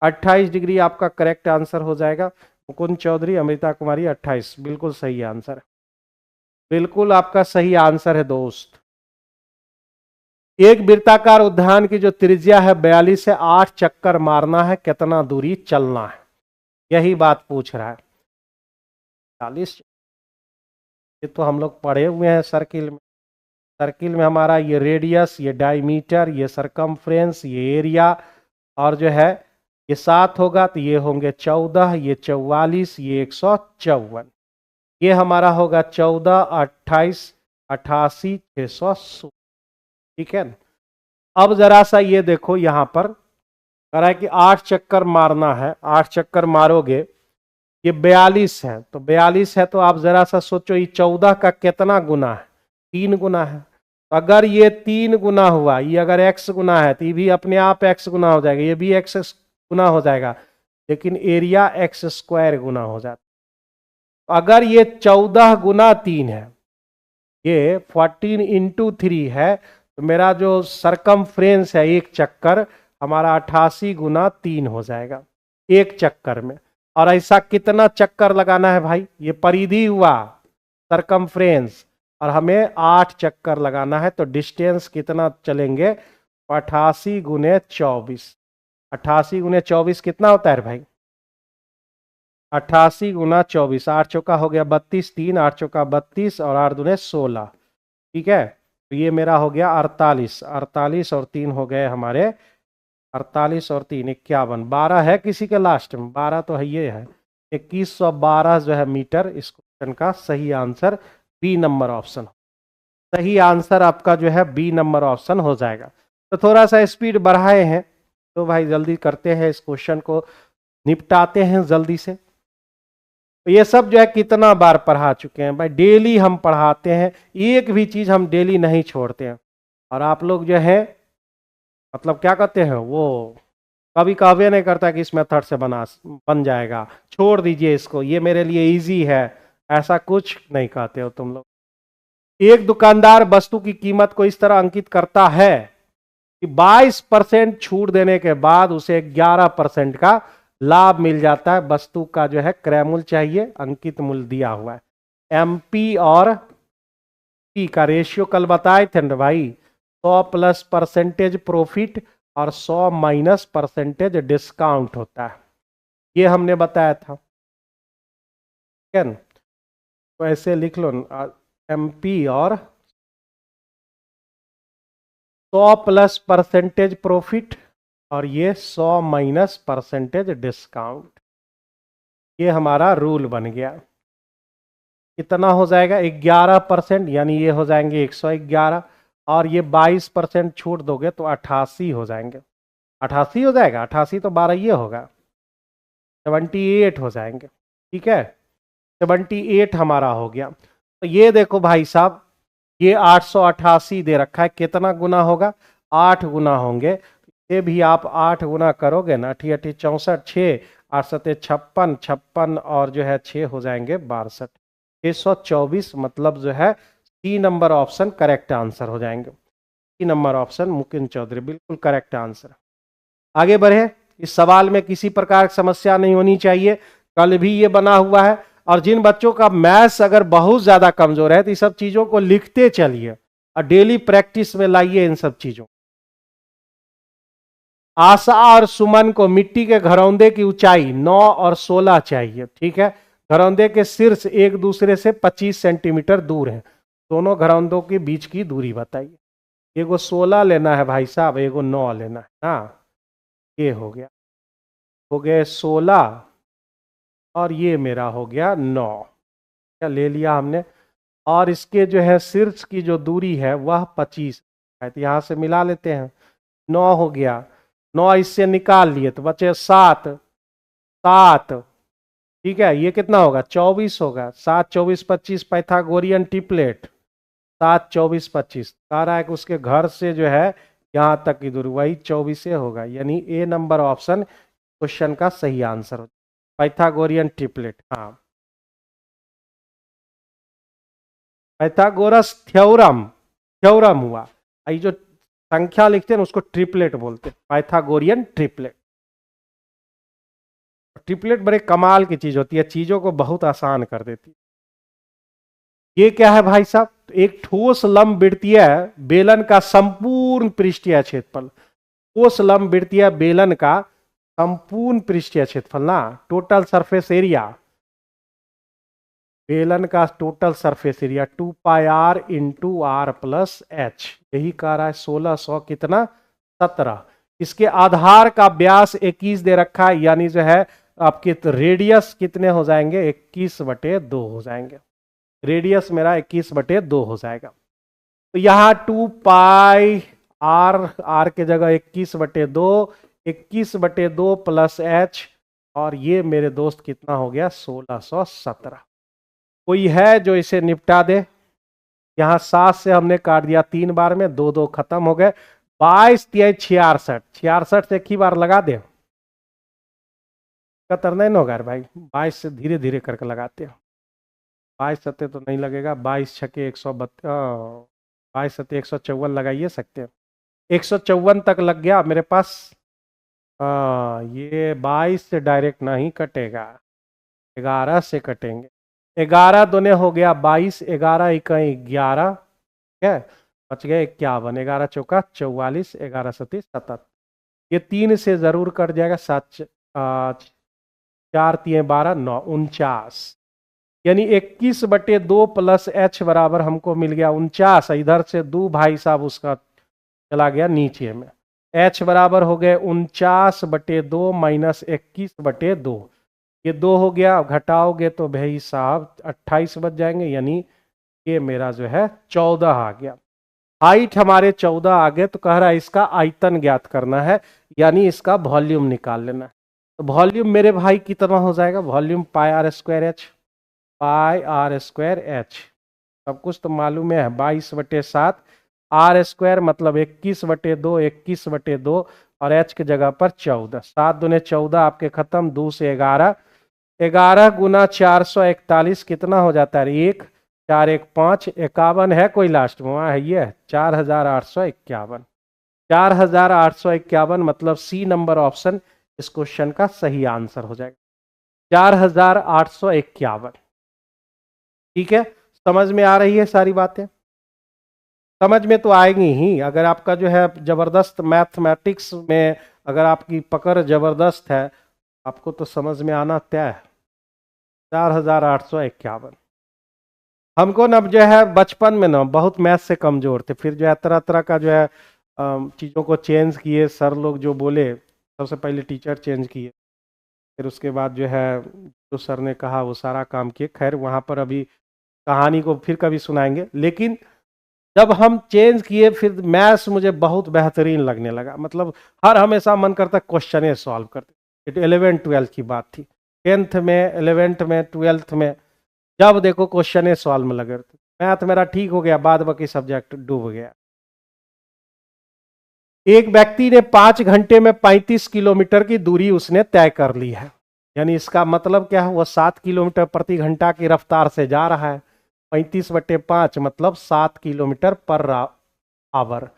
28 डिग्री आपका करेक्ट आंसर हो जाएगा। मुकुंद चौधरी, अमृता कुमारी, 28 बिल्कुल सही आंसर है, बिल्कुल आपका सही आंसर है दोस्त। एक वृत्ताकार उद्यान की जो त्रिज्या है 42 से 8 चक्कर मारना है, कितना दूरी चलना है, यही बात पूछ रहा है। 40, ये तो हम लोग पढ़े हुए हैं सर्किल में। सर्किल में हमारा ये रेडियस, ये डायमीटर, ये सरकमफ्रेंस, ये एरिया, और जो है ये 7 होगा तो ये होंगे 14, ये 44, ये 154, ये हमारा होगा 14, 28, 88, 616। ठीक है, अब जरा सा ये देखो, यहां पर कह रहा है कि 8 चक्कर मारना है, 8 चक्कर मारोगे, ये 42 है, तो 42 है तो आप जरा सा सोचो ये 14 का कितना गुना है, 3 गुना है। तो अगर ये 3 गुना हुआ, ये अगर x गुना है तो ये भी अपने आप x गुना हो जाएगा, ये भी x गुना हो जाएगा, लेकिन एरिया x स्क्वायर गुना हो जाता। अगर ये 14 गुना 3 है, ये 14 इंटू 3 है, तो मेरा जो सरकमफ्रेंस है एक चक्कर हमारा 88 गुना 3 हो जाएगा एक चक्कर में। और ऐसा कितना चक्कर लगाना है भाई, ये परिधि हुआ सरकमफ्रेंस, और हमें 8 चक्कर लगाना है, तो डिस्टेंस कितना चलेंगे, 88 गुने 24, 88 गुने 24 कितना होता है भाई, 88 गुना 24, 8 चौका हो गया 32, 3 8 चौका 32, और 8 दूने 16। ठीक है, तो ये मेरा हो गया 48, 48 और 3 हो गए हमारे 48 और 3 51, 12 है किसी के लास्ट में, 12 तो है, ये है 2112 जो है मीटर। इस क्वेश्चन का सही आंसर बी नंबर ऑप्शन, सही आंसर आपका जो है बी नंबर ऑप्शन हो जाएगा। तो थोड़ा सा स्पीड बढ़ाए हैं, तो भाई जल्दी करते हैं, इस क्वेश्चन को निपटाते हैं जल्दी से। तो ये सब जो है कितना बार पढ़ा चुके हैं भाई, डेली हम पढ़ाते हैं, एक भी चीज हम डेली नहीं छोड़ते हैं। और आप लोग जो है मतलब क्या कहते हैं, वो कभी कहवे नहीं करता कि इस मेथड से बन जाएगा, छोड़ दीजिए इसको, ये मेरे लिए इजी है, ऐसा कुछ नहीं कहते हो तुम लोग। एक दुकानदार वस्तु की कीमत को इस तरह अंकित करता है कि 22% छूट देने के बाद उसे 11% का लाभ मिल जाता है। वस्तु का जो है क्रय मूल्य चाहिए, अंकित मूल्य दिया हुआ है। एमपी और पी का रेशियो कल बताए थे ना भाई, 100 प्लस परसेंटेज प्रॉफिट और 100 माइनस परसेंटेज डिस्काउंट होता है, ये हमने बताया था। ठीक है, तो ऐसे लिख लो, एमपी और 100 प्लस परसेंटेज प्रॉफिट और ये 100 माइनस परसेंटेज डिस्काउंट, ये हमारा रूल बन गया। कितना हो जाएगा, 11%, यानी ये हो जाएंगे 111, और ये 22% छूट दोगे तो 88 हो जाएंगे, 88 हो जाएगा, 88 तो 12 ये होगा, 78 हो जाएंगे। ठीक है, 78 हमारा हो गया। तो ये देखो भाई साहब, ये 888 दे रखा है, कितना गुना होगा, 8 गुना होंगे। ये भी आप 8 गुना करोगे ना, 8 8 64, 6 8 सते 56, 56 और जो है 6 हो जाएंगे 62, 624 मतलब जो है C number option correct answer हो जाएंगे। C number option Mukund Chaudhary बिल्कुल करेक्ट आंसर। आगे बढ़े, इस सवाल में किसी प्रकार की समस्या नहीं होनी चाहिए, कल भी ये बना हुआ है। और जिन बच्चों का मैथ्स अगर बहुत ज्यादा कमजोर है तो इस सब चीजों को लिखते चलिए और डेली प्रैक्टिस में लाइए इन सब चीजों। आशा और सुमन को मिट्टी के घरौंदे की ऊंचाई 9 और 16 चाहिए, ठीक है। घरौंदे के शीर्ष एक दूसरे से 25 सेंटीमीटर दूर है, दोनों घरौंदों के बीच की दूरी बताइए। एगो 16 लेना है भाई साहब, एगो 9 लेना है ना। ये हो गए 16 और ये मेरा हो गया 9, क्या ले लिया हमने। और इसके जो है शीर्ष की जो दूरी है वह 25 है, तो यहां से मिला लेते हैं। 9 हो गया, 9 इससे निकाल लिए तो बचे 7, 7 ठीक है। ये कितना होगा 24 होगा, 7 24 25 पाइथागोरियन ट्रिपलेट, 7 24 25 कह रहा है कि उसके घर से जो है यहां तक की दूरी वही 24 होगा, यानी ए नंबर ऑप्शन क्वेश्चन का सही आंसर हो, पाइथागोरियन ट्रिपलेट। हाँ, पाइथागोरस थ्योरम, थ्योरम हुआ। ये जो संख्या लिखते हैं ना उसको ट्रिपलेट बोलते हैं, पाइथागोरियन ट्रिपलेट। ट्रिपलेट बड़े कमाल की चीज होती है, चीजों को बहुत आसान कर देती है। ये क्या है भाई साहब, एक ठोस लंबवृत्तीय बेलन का संपूर्ण पृष्ठीय क्षेत्रफल, ठोस लंबवृत्तीय बेलन का संपूर्ण पृष्ठीय क्षेत्रफल ना, टोटल सरफेस एरिया, बेलन का total surface area 2 pi R into R plus H, यही कह रहा है 1600 कितना 17। इसके आधार का व्यास 21 दे रखा है, यानी जो है आपके तो रेडियस कितने हो जाएंगे 21/2 हो जाएंगे, रेडियस मेरा 21/2 हो जाएगा। तो यहां 2 पाई आर के जगह 21/2, 21/2 प्लस एच, और ये मेरे दोस्त कितना हो गया 1617। कोई है जो इसे निपटा दे। यहां 7 से हमने काट दिया 3 बार में, 2 2 खत्म हो गए, 22 3 66, 66 से एक ही बार लगा दे, कतर नहीं होगा भाई, 22 से धीरे धीरे करके लगाते हैं। 22 सत्ते तो नहीं लगेगा, 22 छके 152, 22 सत्ते 154 लगाइए सकते हैं, 154 तक लग गया मेरे पास। ये 22 से डायरेक्ट नहीं कटेगा, 11 से कटेंगे, 11 दूने हो गया 22, 11 इकाई 11, ठीक है, बच गए 51, 11 चौका 44, 11 सती 77, ये 3 से जरूर कट जाएगा, 7 4 3 12 9 49, यानी 21/2 प्लस एच बराबर हमको मिल गया 49। इधर से 2 भाई साहब उसका चला गया नीचे में, एच बराबर हो गए 49/2 माइनस 21/2, ये 2 हो गया, घटाओगे तो भाई साहब 28 बच जाएंगे, यानी ये मेरा जो है 14 आ गया। हाइट हमारे 14 आ गए, तो कह रहा है इसका आयतन ज्ञात करना है, यानी इसका वॉल्यूम निकाल लेना है। तो वॉल्यूम मेरे भाई कितना हो जाएगा, volume pi R square H, pi R square H, सब कुछ तो मालूम है, 22/7, आर स्क्वायर मतलब 21/2, 21/2, और एच की जगह पर 14, 7 दूने 14 आपके खत्म, 2 से 11, 11 गुना 441 कितना हो जाता है 1, 4 1 5, 51 है कोई लास्ट में, वहां है ये 4851, 4851 मतलब सी नंबर ऑप्शन इस क्वेश्चन का सही आंसर हो जाएगा, 4851। ठीक है, समझ में आ रही है सारी बातें, समझ में तो आएंगी ही, अगर आपका जो है जबरदस्त मैथमेटिक्स में अगर आपकी पकड़ जबरदस्त है, आपको तो समझ में आना तय है। 4851, हमको ना जो है बचपन में ना बहुत मैथ से कमजोर थे, फिर जो है तरह तरह का जो है चीज़ों को चेंज किए, सर लोग जो बोले, सबसे पहले टीचर चेंज किए, फिर उसके बाद जो है जो सर ने कहा वो सारा काम किए। खैर वहाँ पर अभी कहानी को फिर कभी सुनाएंगे, लेकिन जब हम चेंज किए फिर मैथ्स मुझे बहुत बेहतरीन लगने लगा, मतलब हर हमेशा मन करता क्वेश्चन सॉल्व करते। 11 12 की बात थी, 10th में 11th में 12th में, जब देखो क्वेश्चन सॉल्व में लगे रहते। मैथ मेरा ठीक हो गया, बाद बाकी सब्जेक्ट डूब गया। एक व्यक्ति ने 5 घंटे में 35 किलोमीटर की दूरी उसने तय कर ली है, यानी इसका मतलब क्या है, वो 7 किलोमीटर प्रति घंटा की रफ्तार से जा रहा है। 35/5 मतलब 7 किलोमीटर पर आवर।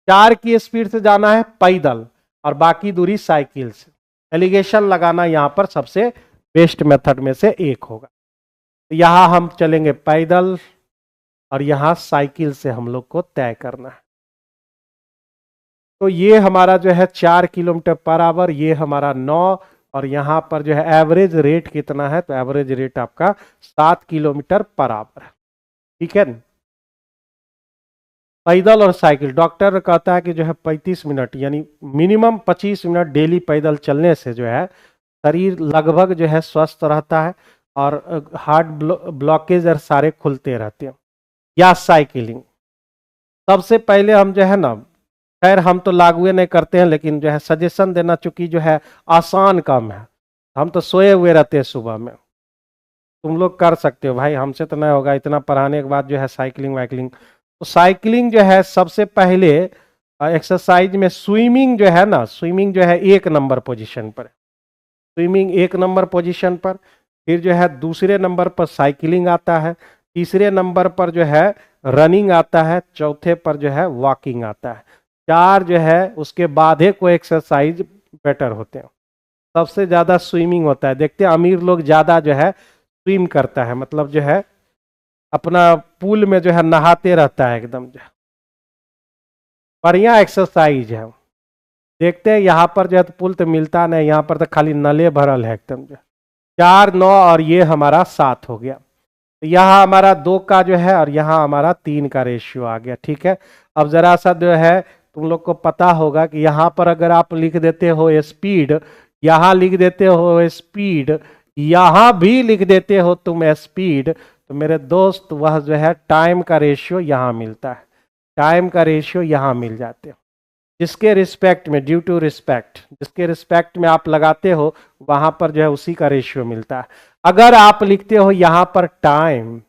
4 की स्पीड से जाना है पैदल और बाकी दूरी साइकिल से। एलिगेशन लगाना यहां पर सबसे बेस्ट मेथड में से एक होगा। तो यहां हम चलेंगे पैदल और यहां साइकिल से हम लोग को तय करना है। तो ये हमारा जो है 4 किलोमीटर पर आवर, ये हमारा 9, और यहां पर जो है एवरेज रेट कितना है, तो एवरेज रेट आपका 7 किलोमीटर पर आवर है। ठीक है। पैदल और साइकिल, डॉक्टर कहता है कि जो है 35 मिनट यानी मिनिमम 25 मिनट डेली पैदल चलने से जो है शरीर लगभग जो है स्वस्थ रहता है और हार्ट ब्लॉकेज और सारे खुलते रहते हैं। या साइकिलिंग, सबसे पहले हम जो है ना, खैर हम तो लागू नहीं करते हैं, लेकिन जो है सजेशन देना, चूंकि जो है आसान काम है, हम तो सोए हुए रहते हैं सुबह में। तुम लोग कर सकते हो भाई, हमसे तो नहीं होगा, इतना पढ़ाने के बाद जो है साइकिलिंग वाइकलिंग। तो साइकिलिंग जो है सबसे पहले एक्सरसाइज में स्विमिंग जो है ना, स्विमिंग जो है 1 नंबर पोजीशन पर, स्विमिंग 1 नंबर पोजीशन पर। फिर जो है दूसरे नंबर पर साइकिलिंग आता है, तीसरे नंबर पर जो है रनिंग आता है, चौथे पर जो है वॉकिंग आता है। 4 जो है उसके बाद ही कोई एक्सरसाइज बेटर होते हैं। सबसे ज्यादा स्विमिंग होता है, देखते हैं अमीर लोग ज्यादा जो है स्विम करता है, मतलब जो है अपना पूल में जो है नहाते रहता है एकदम जो है। बढ़िया एक्सरसाइज है। देखते हैं यहाँ पर जो है तो पुल तो मिलता नहीं, यहाँ पर तो खाली नले भरल है एकदम जो। 4, 9 और ये हमारा 7 हो गया। तो यहाँ हमारा 2 का जो है और यहाँ हमारा 3 का रेशियो आ गया। ठीक है। अब जरा सा जो है तुम लोग को पता होगा कि यहाँ पर अगर आप लिख देते हो स्पीड, यहाँ लिख देते हो स्पीड, यहाँ भी लिख देते हो तुम स्पीड, तो मेरे दोस्त वह जो है टाइम का रेशियो यहाँ मिलता है, टाइम का रेशियो यहाँ मिल जाते हो। जिसके रिस्पेक्ट में, ड्यू टू रिस्पेक्ट, जिसके रिस्पेक्ट में आप लगाते हो वहां पर जो है उसी का रेशियो मिलता है। अगर आप लिखते हो यहां पर टाइम,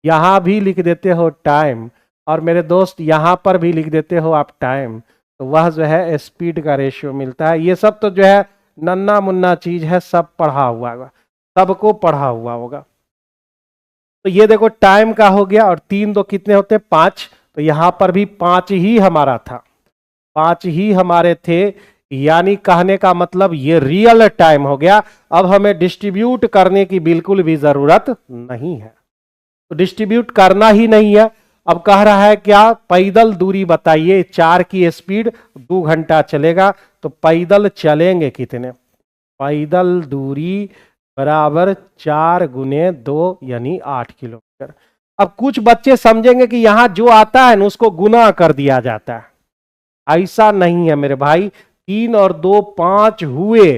यहां भी लिख देते हो टाइम, और मेरे दोस्त यहां पर भी लिख देते हो आप टाइम, तो वह जो है स्पीड का रेशियो मिलता है। ये सब तो जो है नन्ना मुन्ना चीज है, सब पढ़ा हुआ होगा, सबको पढ़ा हुआ होगा। तो ये देखो टाइम का हो गया, और 3 2 कितने होते हैं, 5। तो यहां पर भी 5 ही हमारा था, 5 ही हमारे थे, यानी कहने का मतलब ये रियल टाइम हो गया। अब हमें डिस्ट्रीब्यूट करने की बिल्कुल भी जरूरत नहीं है, तो डिस्ट्रीब्यूट करना ही नहीं है। अब कह रहा है क्या, पैदल दूरी बताइए, 4 की स्पीड 2 घंटा चलेगा, तो पैदल चलेंगे कितने, पैदल दूरी बराबर 4 गुने 2 यानी 8 किलोमीटर। अब कुछ बच्चे समझेंगे कि यहां जो आता है ना उसको गुना कर दिया जाता है, ऐसा नहीं है मेरे भाई। 3 और 2 5 हुए,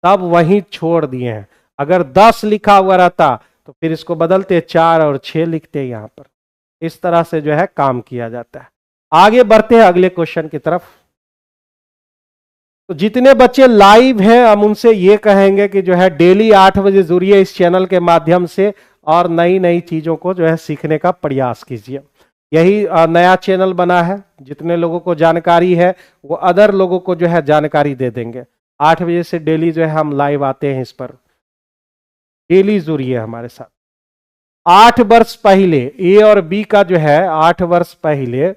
तब वहीं छोड़ दिए हैं। अगर 10 लिखा हुआ रहता तो फिर इसको बदलते 4 और 6 लिखते यहां पर। इस तरह से जो है काम किया जाता है। आगे बढ़ते हैं अगले क्वेश्चन की तरफ। तो जितने बच्चे लाइव हैं हम उनसे ये कहेंगे कि जो है डेली 8 बजे जुड़िए इस चैनल के माध्यम से, और नई नई चीजों को जो है सीखने का प्रयास कीजिए। यही नया चैनल बना है, जितने लोगों को जानकारी है वो अदर लोगों को जो है जानकारी दे देंगे। 8 बजे से डेली जो है हम लाइव आते हैं, इस पर डेली जुड़िए हमारे साथ। 8 वर्ष पहले ए और बी का जो है 8 वर्ष पहले,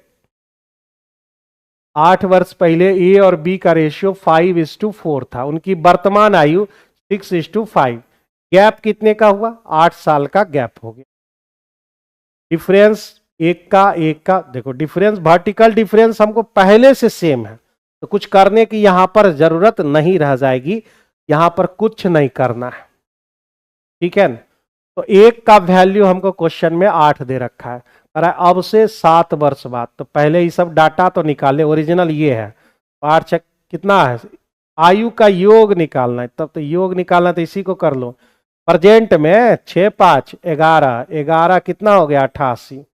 8 वर्ष पहले ए और बी का रेशियो 5:4 था। उनकी वर्तमान आयु 6:5। गैप कितने का हुआ, 8 साल का गैप हो गया। डिफरेंस एक का देखो, डिफरेंस वर्टिकल डिफरेंस हमको पहले से सेम है, तो कुछ करने की यहां पर जरूरत नहीं रह जाएगी, यहां पर कुछ नहीं करना है। ठीक है। तो एक का वैल्यू हमको क्वेश्चन में 8 दे रखा है, और अब से 7 वर्ष बाद, तो पहले ये सब डाटा तो निकाले, ओरिजिनल ये है। 8 कितना है, आयु का योग निकालना है, तब तो योग निकालना तो इसी को कर लो। प्रेजेंट में 6 5 11, 11 कितना हो गया 88।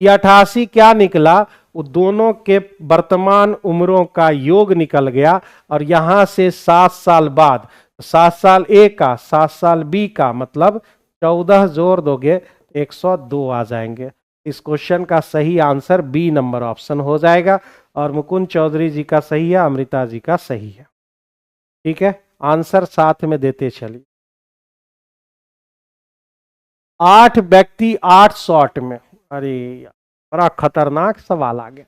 ये 88 क्या निकला, वो दोनों के वर्तमान उम्रों का योग निकल गया, और यहां से 7 साल बाद, 7 साल ए का 7 साल बी का, मतलब 14 जोड़ दोगे 102 आ जाएंगे। इस क्वेश्चन का सही आंसर बी नंबर ऑप्शन हो जाएगा, और मुकुंद चौधरी जी का सही है, अमृता जी का सही है। ठीक है, आंसर साथ में देते चलिए। 8 व्यक्ति 8 शॉट में। अरे यार, बड़ा खतरनाक सवाल आ गया।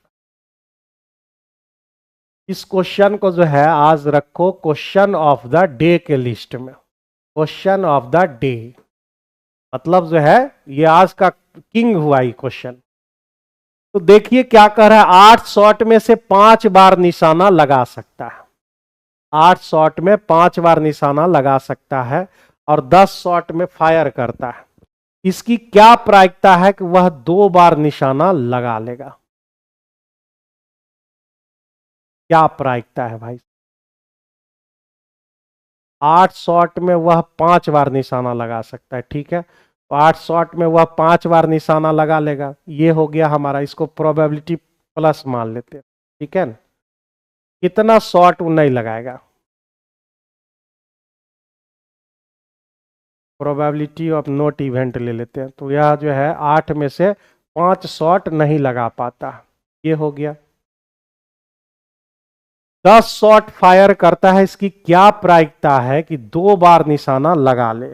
इस क्वेश्चन को जो है आज रखो क्वेश्चन ऑफ द डे के लिस्ट में। क्वेश्चन ऑफ द डे मतलब जो है ये आज का किंग हुआ ये क्वेश्चन। तो देखिए क्या कह रहा है, 8 शॉट में से 5 बार निशाना लगा सकता है। 8 शॉट में 5 बार निशाना लगा सकता है और 10 शॉट में फायर करता है। इसकी क्या प्रायिकता है कि वह 2 बार निशाना लगा लेगा? क्या प्रायिकता है भाई? 8 शॉट में वह 5 बार निशाना लगा सकता है, ठीक है। तो 8 शॉट में वह 5 बार निशाना लगा लेगा, ये हो गया हमारा। इसको प्रोबेबिलिटी प्लस मान लेते हैं, ठीक है ना। कितना शॉट वो नहीं लगाएगा? प्रोबेबिलिटी ऑफ नॉट इवेंट ले लेते हैं, तो यह जो है 8 में से 5 शॉट नहीं लगा पाता, ये हो गया। 10 शॉट फायर करता है, इसकी क्या प्रायिकता है कि 2 बार निशाना लगा ले?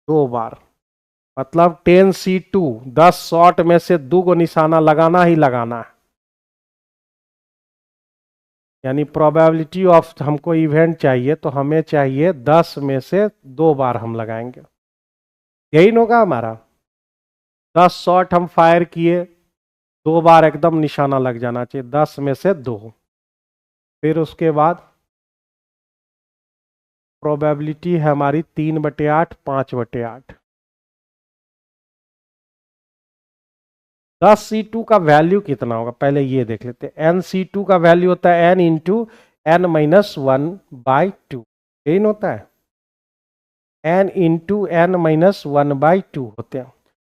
2 बार मतलब 10C2, 10 शॉट में से 2 को निशाना लगाना ही लगाना है। यानी प्रोबेबिलिटी ऑफ हमको इवेंट चाहिए, तो हमें चाहिए 10 में से 2 बार हम लगाएंगे, यही होगा हमारा। 10 शॉट हम फायर किए, 2 बार एकदम निशाना लग जाना चाहिए, 10 में से 2। फिर उसके बाद प्रोबेबिलिटी है हमारी 3/8, 5/8। 10C2 का वैल्यू कितना होगा पहले ये देख लेते हैं। NC2 का वैल्यू होता है n इंटू n-1/2, यही होता है। n इंटू n-1/2 होते हैं।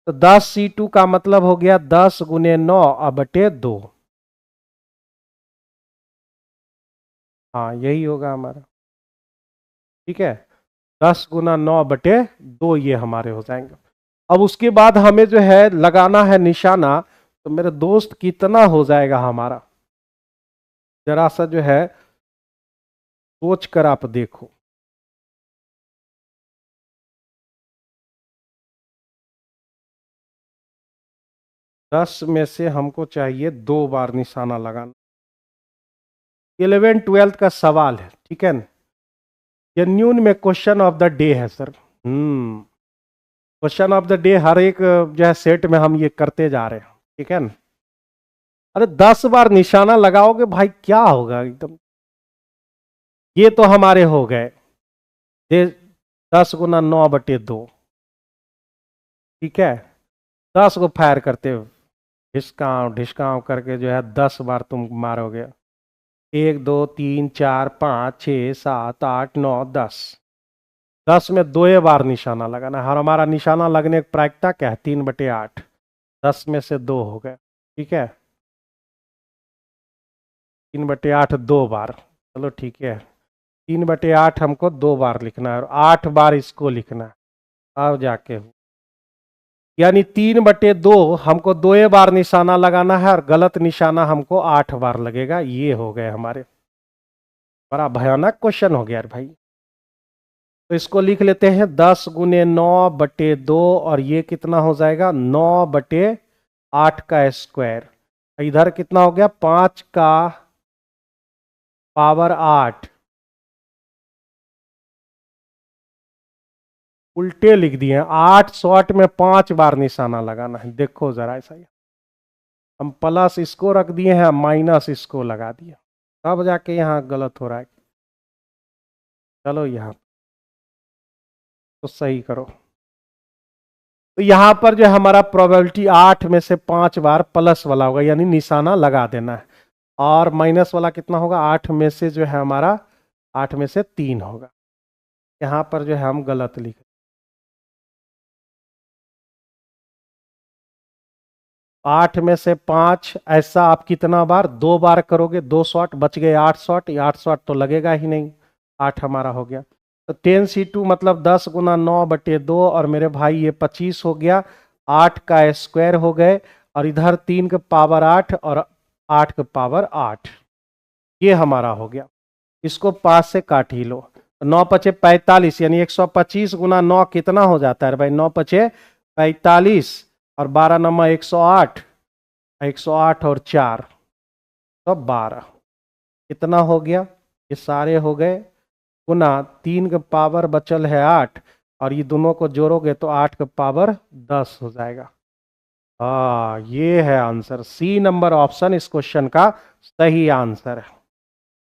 तो 10C2 का मतलब हो गया 10 गुने 9/2। हाँ यही होगा हमारा, ठीक है। 10 गुना 9/2 ये हमारे हो जाएंगे। अब उसके बाद हमें जो है लगाना है निशाना, तो मेरे दोस्त कितना हो जाएगा हमारा, जरा सा जो है सोच कर आप देखो। 10 में से हमको चाहिए 2 बार निशाना लगाना। 11th-12th का सवाल है, ठीक है ना। ये न्यून में क्वेश्चन ऑफ द डे है sir. Question of the day हर एक जो है सेट में हम ये करते जा रहे हैं, ठीक है ना। अरे 10 बार निशाना लगाओगे भाई, क्या होगा एकदम। ये तो हमारे हो गए 10 गुना 9/2, ठीक है। 10 को फायर करते हो, ढिसकाव ढिसकाव करके जो है 10 बार तुम मारोगे। 1 2 3 4 5 6 7 8 9 10। 10 में 2 बार निशाना लगाना, हर हमारा निशाना लगने की प्रायिकता क्या है? 3/8। 10 में से 2 हो गए, ठीक है। 3/8 2 बार, चलो ठीक है। 3/8 हमको 2 बार लिखना है और 8 बार इसको लिखना है, अब जाके यानी 3/2 हमको 2 बार निशाना लगाना है और गलत निशाना हमको 8 बार लगेगा। ये हो गए हमारे। बड़ा भयानक क्वेश्चन हो गया यार भाई। तो इसको लिख लेते हैं 10 गुने 9/2 और ये कितना हो जाएगा 9/8 का स्क्वायर। इधर कितना हो गया 5 का पावर 8। उल्टे लिख दिए, 8 शॉट में 5 बार निशाना लगाना है। देखो जरा ऐसा ही हम प्लस इसको रख दिए हैं, माइनस इसको लगा दिया, तब जाके यहाँ गलत हो रहा है। चलो यहाँ तो सही करो। तो यहां पर जो हमारा प्रोबेबिलिटी 8 में से 5 बार प्लस वाला होगा, यानी निशाना लगा देना है। और माइनस वाला कितना होगा 8 में से जो है हमारा 8 में से 3 होगा। यहां पर जो है हम गलत लिख, 8 में से 5 ऐसा आप कितना बार 2 बार करोगे, 2 शॉट बच गए, 8 शॉट। 8 शॉट तो लगेगा ही नहीं, 8 हमारा हो गया। तो 10C2 मतलब 10 गुना 9/2 और मेरे भाई ये 25 हो गया। 8 का स्क्वायर हो गए और इधर 3 के पावर 8 और 8 के पावर 8, ये हमारा हो गया। इसको 5 से काट ही लो, 9 पचे 45 यानी 125 गुना 9 कितना हो जाता है भाई? 9 पचे 45 और 12 नंबर 108, 108 और 4 तो 12, कितना हो गया? ये सारे हो गए गुना 3 का पावर बचल है 8 और ये दोनों को जोड़ोगे तो 8 का पावर 10 हो जाएगा। ये है आंसर। सी नंबर ऑप्शन इस क्वेश्चन का सही आंसर है।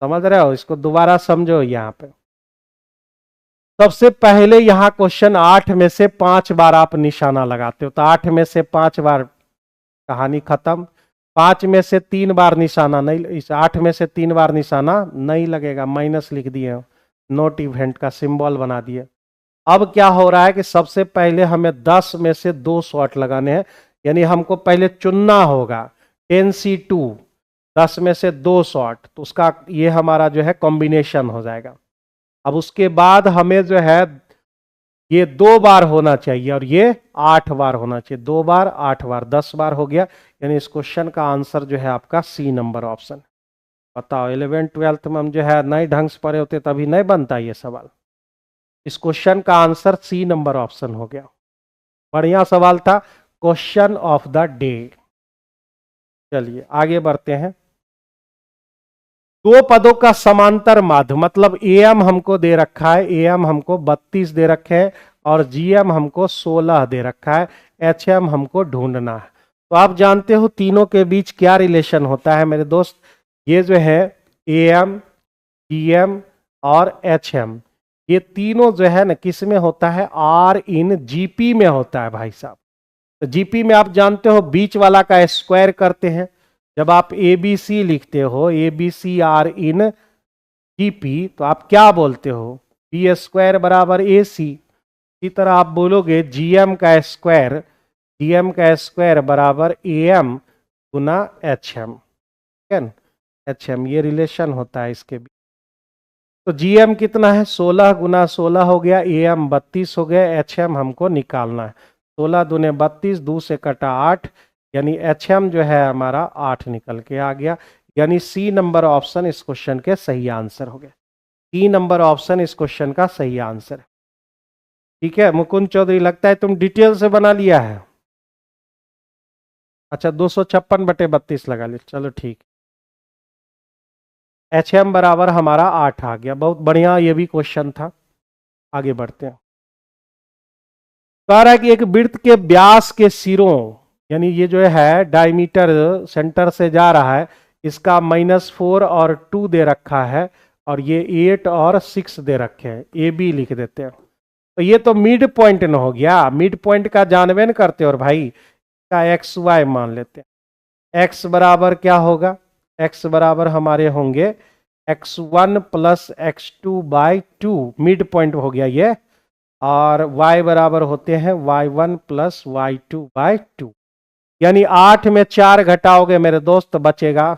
समझ रहे हो? इसको दोबारा समझो। यहाँ पे सबसे पहले यहाँ क्वेश्चन 8 में से 5 बार आप निशाना लगाते हो, तो 8 में से 5 बार कहानी खत्म। 5 में से 3 बार निशाना नहीं, इस 8 में से 3 बार निशाना नहीं लगेगा, माइनस लिख दिए, नोट इवेंट का सिंबल बना दिए। अब क्या हो रहा है कि सबसे पहले हमें 10 में से 2 शॉट लगाने हैं, यानी हमको पहले चुनना होगा 10C2, 10 में से 2 शॉट, तो उसका ये हमारा जो है कॉम्बिनेशन हो जाएगा। अब उसके बाद हमें जो है ये 2 बार होना चाहिए और ये 8 बार होना चाहिए, 2 बार 8 बार 10 बार हो गया। यानी इस क्वेश्चन का आंसर जो है आपका सी नंबर ऑप्शन। बताओ 11th 12th में हम जो है नए ढंग से पढ़े होते तभी नहीं बनता ये सवाल। इस क्वेश्चन का आंसर सी नंबर ऑप्शन हो गया। बढ़िया सवाल था, क्वेश्चन ऑफ द डे। चलिए आगे बढ़ते हैं। 2 पदों का समांतर माध्य, मतलब एम हमको दे रखा है, एम हमको 32 दे रखे हैं और जीएम हमको 16 दे रखा है, एचएम हमको ढूंढना है। तो आप जानते हो तीनों के बीच क्या रिलेशन होता है मेरे दोस्त? ये जो है एम, जीएम और एचएम, ये तीनों जो है ना किस में होता है? आर इन जीपी में होता है भाई साहब। तो जीपी में आप जानते हो बीच वाला का स्क्वायर करते हैं। जब आप ए बी सी लिखते हो, A B C are in GP, तो आप क्या बोलते हो? बी स्क्वायर बराबर ए सी। इसी तरह आप बोलोगे जीएम का स्क्वायर, जीएम का स्क्वायर बराबर ए एम गुना एच एम, ठीक है ना? एच एम, ये रिलेशन होता है इसके बीच। तो जीएम कितना है? 16 गुना 16 हो गया, ए एम 32 हो गया, एच एम हमको निकालना है। 16 दूने 32, 2 से कटा 8, यानी एच एम जो है हमारा 8 निकल के आ गया। यानी सी नंबर ऑप्शन इस क्वेश्चन के सही आंसर हो गया। सी नंबर ऑप्शन इस क्वेश्चन का सही आंसर है। ठीक है मुकुंद चौधरी, लगता है तुम डिटेल से बना लिया है। अच्छा 256/32 लगा लिया, चलो ठीक। एच एम बराबर हमारा 8 आ गया, बहुत बढ़िया, ये भी क्वेश्चन था। आगे बढ़ते हैं। कह रहा है कि एक वृत्त के व्यास के सिरों, यानी ये जो है डायमीटर सेंटर से जा रहा है, इसका -4 और 2 दे रखा है और ये 8 और 6 दे रखे हैं, ए बी लिख देते हैं। तो ये तो मिड पॉइंट न हो गया, मिड पॉइंट का जानवे न करते और भाई का एक्स वाई मान लेते हैं। एक्स बराबर क्या होगा? एक्स बराबर हमारे होंगे x1 plus x2/2, mid point हो गया ये। और y बराबर होते हैं y1 प्लस y2/2, यानी 8 में 4 घटाओगे मेरे दोस्त बचेगा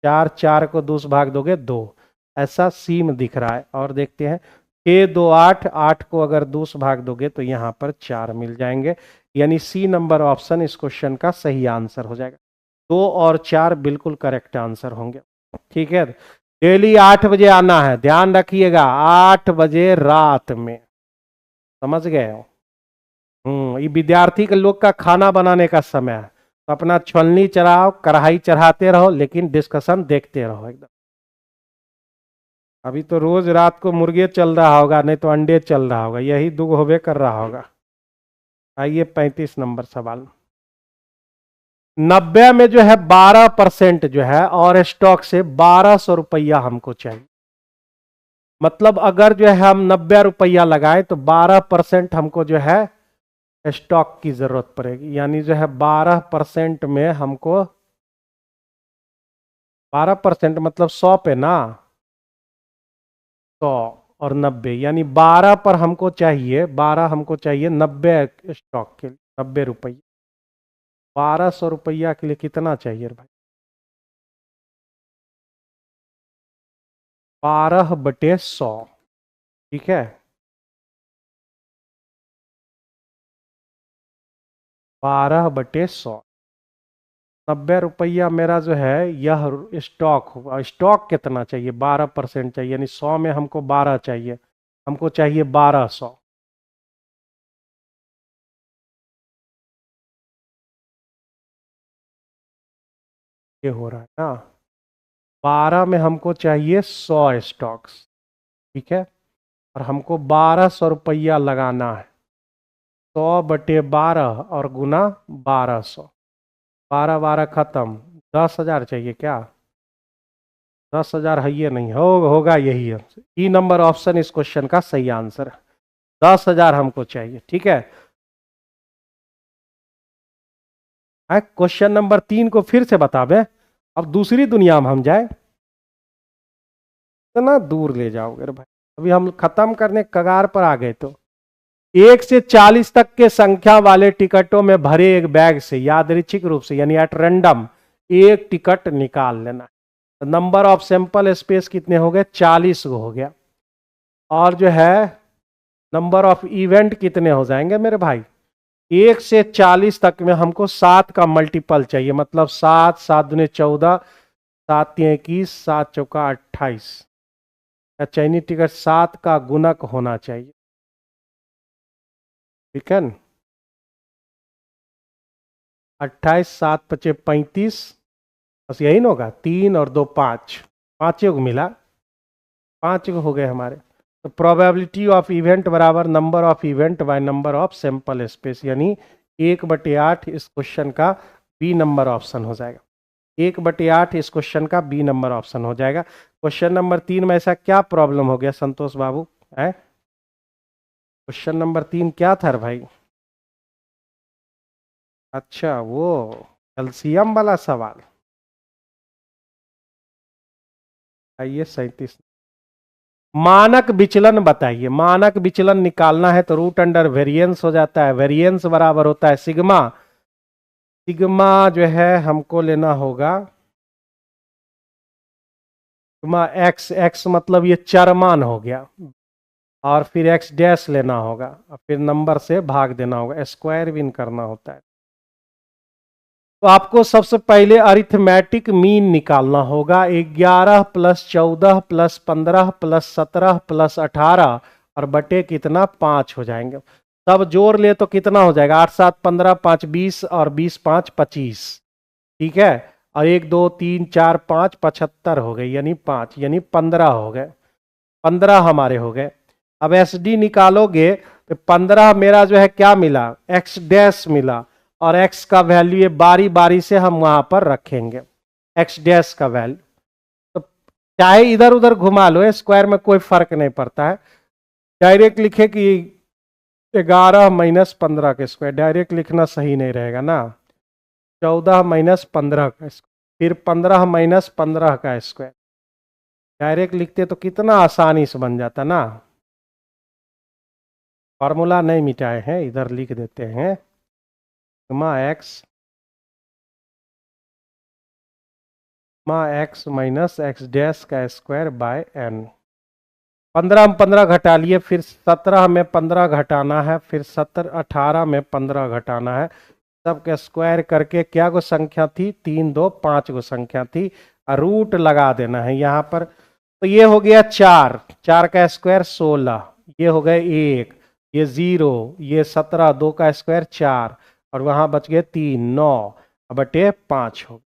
4, 4 को 2 से भाग दोगे 2, ऐसा सीम दिख रहा है। और देखते हैं 6 2 8, 8 को अगर 2 से भाग दोगे तो यहाँ पर 4 मिल जाएंगे, यानी सी नंबर ऑप्शन इस क्वेश्चन का सही आंसर हो जाएगा। 2 और 4 बिल्कुल करेक्ट आंसर होंगे। ठीक है, डेली 8 बजे आना है, ध्यान रखिएगा, 8 बजे रात में, समझ गए हो? ये विद्यार्थी के लोग का खाना बनाने का समय है, तो अपना छलनी चढ़ाओ, कढ़ाई चढ़ाते रहो, लेकिन डिस्कशन देखते रहो एकदम। अभी तो रोज रात को मुर्गे चल रहा होगा, नहीं तो अंडे चल रहा होगा, यही दुग होबे कर रहा होगा। आइए 35 नंबर सवाल। 90 में जो है 12% जो है और स्टॉक से 1200 रुपया हमको चाहिए। मतलब अगर जो है हम 90 रुपया लगाए तो 12% हमको जो है स्टॉक की जरूरत पड़ेगी, यानी जो है 12% में हमको 12% मतलब 100 पे ना, 100 और 90, यानी 12 पर हमको चाहिए, 12 हमको चाहिए 90 स्टॉक के लिए, 90 रुपये। 1200 रुपया के लिए कितना चाहिए भाई? 12/100, ठीक है, 12/100, 90 रुपया मेरा जो है यह स्टॉक हुआ। स्टॉक कितना चाहिए? 12% चाहिए, यानी 100 में हमको 12 चाहिए, हमको चाहिए 1200। ये हो रहा है ना, 12 में हमको चाहिए 100 स्टॉक्स, ठीक है, और हमको 1200 रुपया लगाना है। 100/12 और गुना 1200, 12 खत्म, 10,000 चाहिए क्या? 10,000 है ये नहीं, होगा यही है। ई नंबर ऑप्शन इस क्वेश्चन का सही आंसर है। 10,000 हमको चाहिए, ठीक है। क्वेश्चन नंबर 3 को फिर से बतावे, अब दूसरी दुनिया में हम जाए। इतना दूर ले जाओगे रे भाई, अभी हम खत्म करने कगार पर आ गए। तो 1 से 40 तक के संख्या वाले टिकटों में भरे एक बैग से यादृच्छिक रूप से यानी एट रैंडम एक टिकट निकाल लेना। नंबर ऑफ सैंपल स्पेस कितने हो गए? 40 हो गया। और जो है नंबर ऑफ इवेंट कितने हो जाएंगे मेरे भाई? 1 से 40 तक में हमको 7 का मल्टीपल चाहिए, मतलब 7, 7 दूने 14, 7 3 21, 7 चौका 28। चयनित टिकट 7 का गुणक होना चाहिए, ठीक है। 28, 7 पचे 35, बस यही ना होगा। 3 और 2 5, 5 को मिला, 5 हो गए हमारे। तो प्रोबेबिलिटी ऑफ इवेंट बराबर number of event by number of sample space, यानी 1/8 इस क्वेश्चन का बी नंबर ऑप्शन हो जाएगा। 1/8 इस क्वेश्चन का बी नंबर ऑप्शन हो जाएगा। क्वेश्चन नंबर 3 में ऐसा क्या प्रॉब्लम हो गया संतोष बाबू है? क्वेश्चन नंबर 3 क्या था भाई? अच्छा, वो कैल्शियम वाला सवाल। आइए 37, मानक विचलन बताइए। मानक विचलन निकालना है तो रूट अंडर वेरिएंस हो जाता है। वेरिएंस बराबर होता है सिग्मा। सिग्मा जो है हमको लेना होगा सिग्मा एक्स, एक्स मतलब ये चरमान हो गया, और फिर एक्स डैश लेना होगा और फिर नंबर से भाग देना होगा, स्क्वायर विन करना होता है। तो आपको सबसे पहले अरिथमेटिक मीन निकालना होगा। 11 + 14 + 15 + 17 + 18 और बटे कितना 5 हो जाएंगे। सब जोड़ ले तो कितना हो जाएगा? 8 7 15, 5 20 और 20 5 25, ठीक है। और 1 2 3 4 5 75 हो गए, यानी 5, यानी 15 हो गए। 15 हमारे हो गए। अब एस डी निकालोगे तो 15 मेरा जो है क्या मिला? एक्स डैश मिला, और एक्स का वैल्यू ये बारी बारी से हम वहां पर रखेंगे, एक्स डैश का वैल्यू। तो चाहे इधर उधर घुमा लो, स्क्वायर में कोई फर्क नहीं पड़ता है। डायरेक्ट लिखे कि 11 - 15 के स्क्वायर, डायरेक्ट लिखना सही नहीं रहेगा ना। 14 - 15 का स्क्वायर, फिर 15 - 15 का स्क्वायर। डायरेक्ट लिखते तो कितना आसानी से बन जाता ना। फार्मूला नहीं मिटाए हैं, इधर लिख देते हैं। Sigma x minus x dash का स्क्वायर बाय एन। 15 में 15 घटा लिए, फिर 17 में 15 घटाना है, फिर 18 में 15 घटाना है। सबके स्क्वायर करके क्या को संख्या थी? 3 2 5 को संख्या थी, और रूट लगा देना है यहाँ पर। तो ये हो गया 4, 4 का स्क्वायर 16, ये हो गए 1, ये 0, ये 17, 2 का स्क्वायर 4, और वहां बच गए 3 9 बटे 5 हो।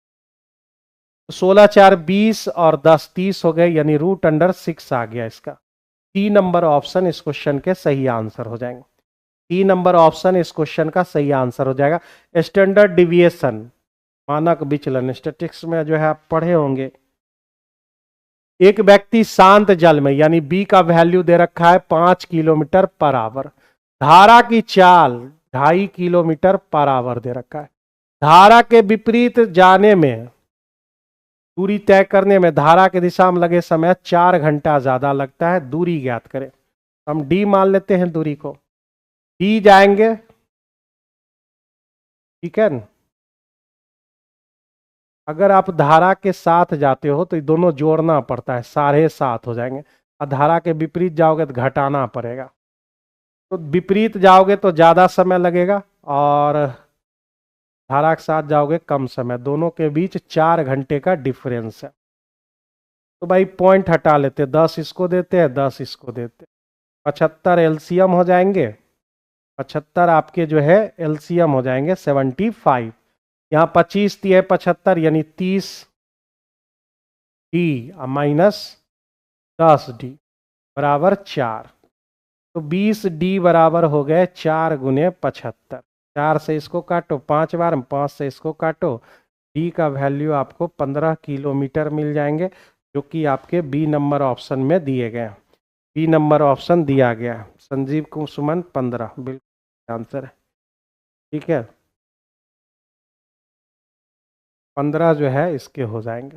16 4 20 और 10 30 हो गए, यानी रूट अंडर 6 आ गया इसका। 3 नंबर ऑप्शन इस क्वेश्चन के सही आंसर हो जाएंगे। 3 नंबर ऑप्शन इस क्वेश्चन का सही आंसर हो जाएगा। स्टैंडर्ड डिविएशन, मानक विचलन, स्टैटिस्टिक्स में जो है आप पढ़े होंगे। एक व्यक्ति शांत जल में, यानी बी का वैल्यू दे रखा है 5 किलोमीटर पर आवर, धारा की चाल 2.5 किलोमीटर पर आवर दे रखा है। धारा के विपरीत जाने में, दूरी तय करने में धारा की दिशा में लगे समय 4 घंटा ज्यादा लगता है। दूरी ज्ञात करें। हम डी मान लेते हैं दूरी को, डी जाएंगे, ठीक है न? अगर आप धारा के साथ जाते हो तो ये दोनों जोड़ना पड़ता है, 7.5 हो जाएंगे। और धारा के विपरीत जाओगे तो घटाना पड़ेगा। तो विपरीत जाओगे तो ज्यादा समय लगेगा, और धारा के साथ जाओगे कम समय। दोनों के बीच 4 घंटे का डिफरेंस है। तो भाई पॉइंट हटा लेते, 10 इसको देते हैं, 10 इसको देते, 75 एलसीएम हो जाएंगे। 75 आपके जो है एलसीएम हो जाएंगे 75। यहाँ 25 दिए 75 यानी 30d माइनस 10d बराबर 4। तो 20d बराबर हो गए 4 गुने 75। 4 से इसको काटो 5 बार, 5 से इसको काटो, डी का वैल्यू आपको 15 किलोमीटर मिल जाएंगे, जो कि आपके बी नंबर ऑप्शन में दिए गए हैं। बी नंबर ऑप्शन दिया गया है, संजीव कुसुमन 15 बिल्कुल आंसर है। ठीक है, 15 जो है इसके हो जाएंगे।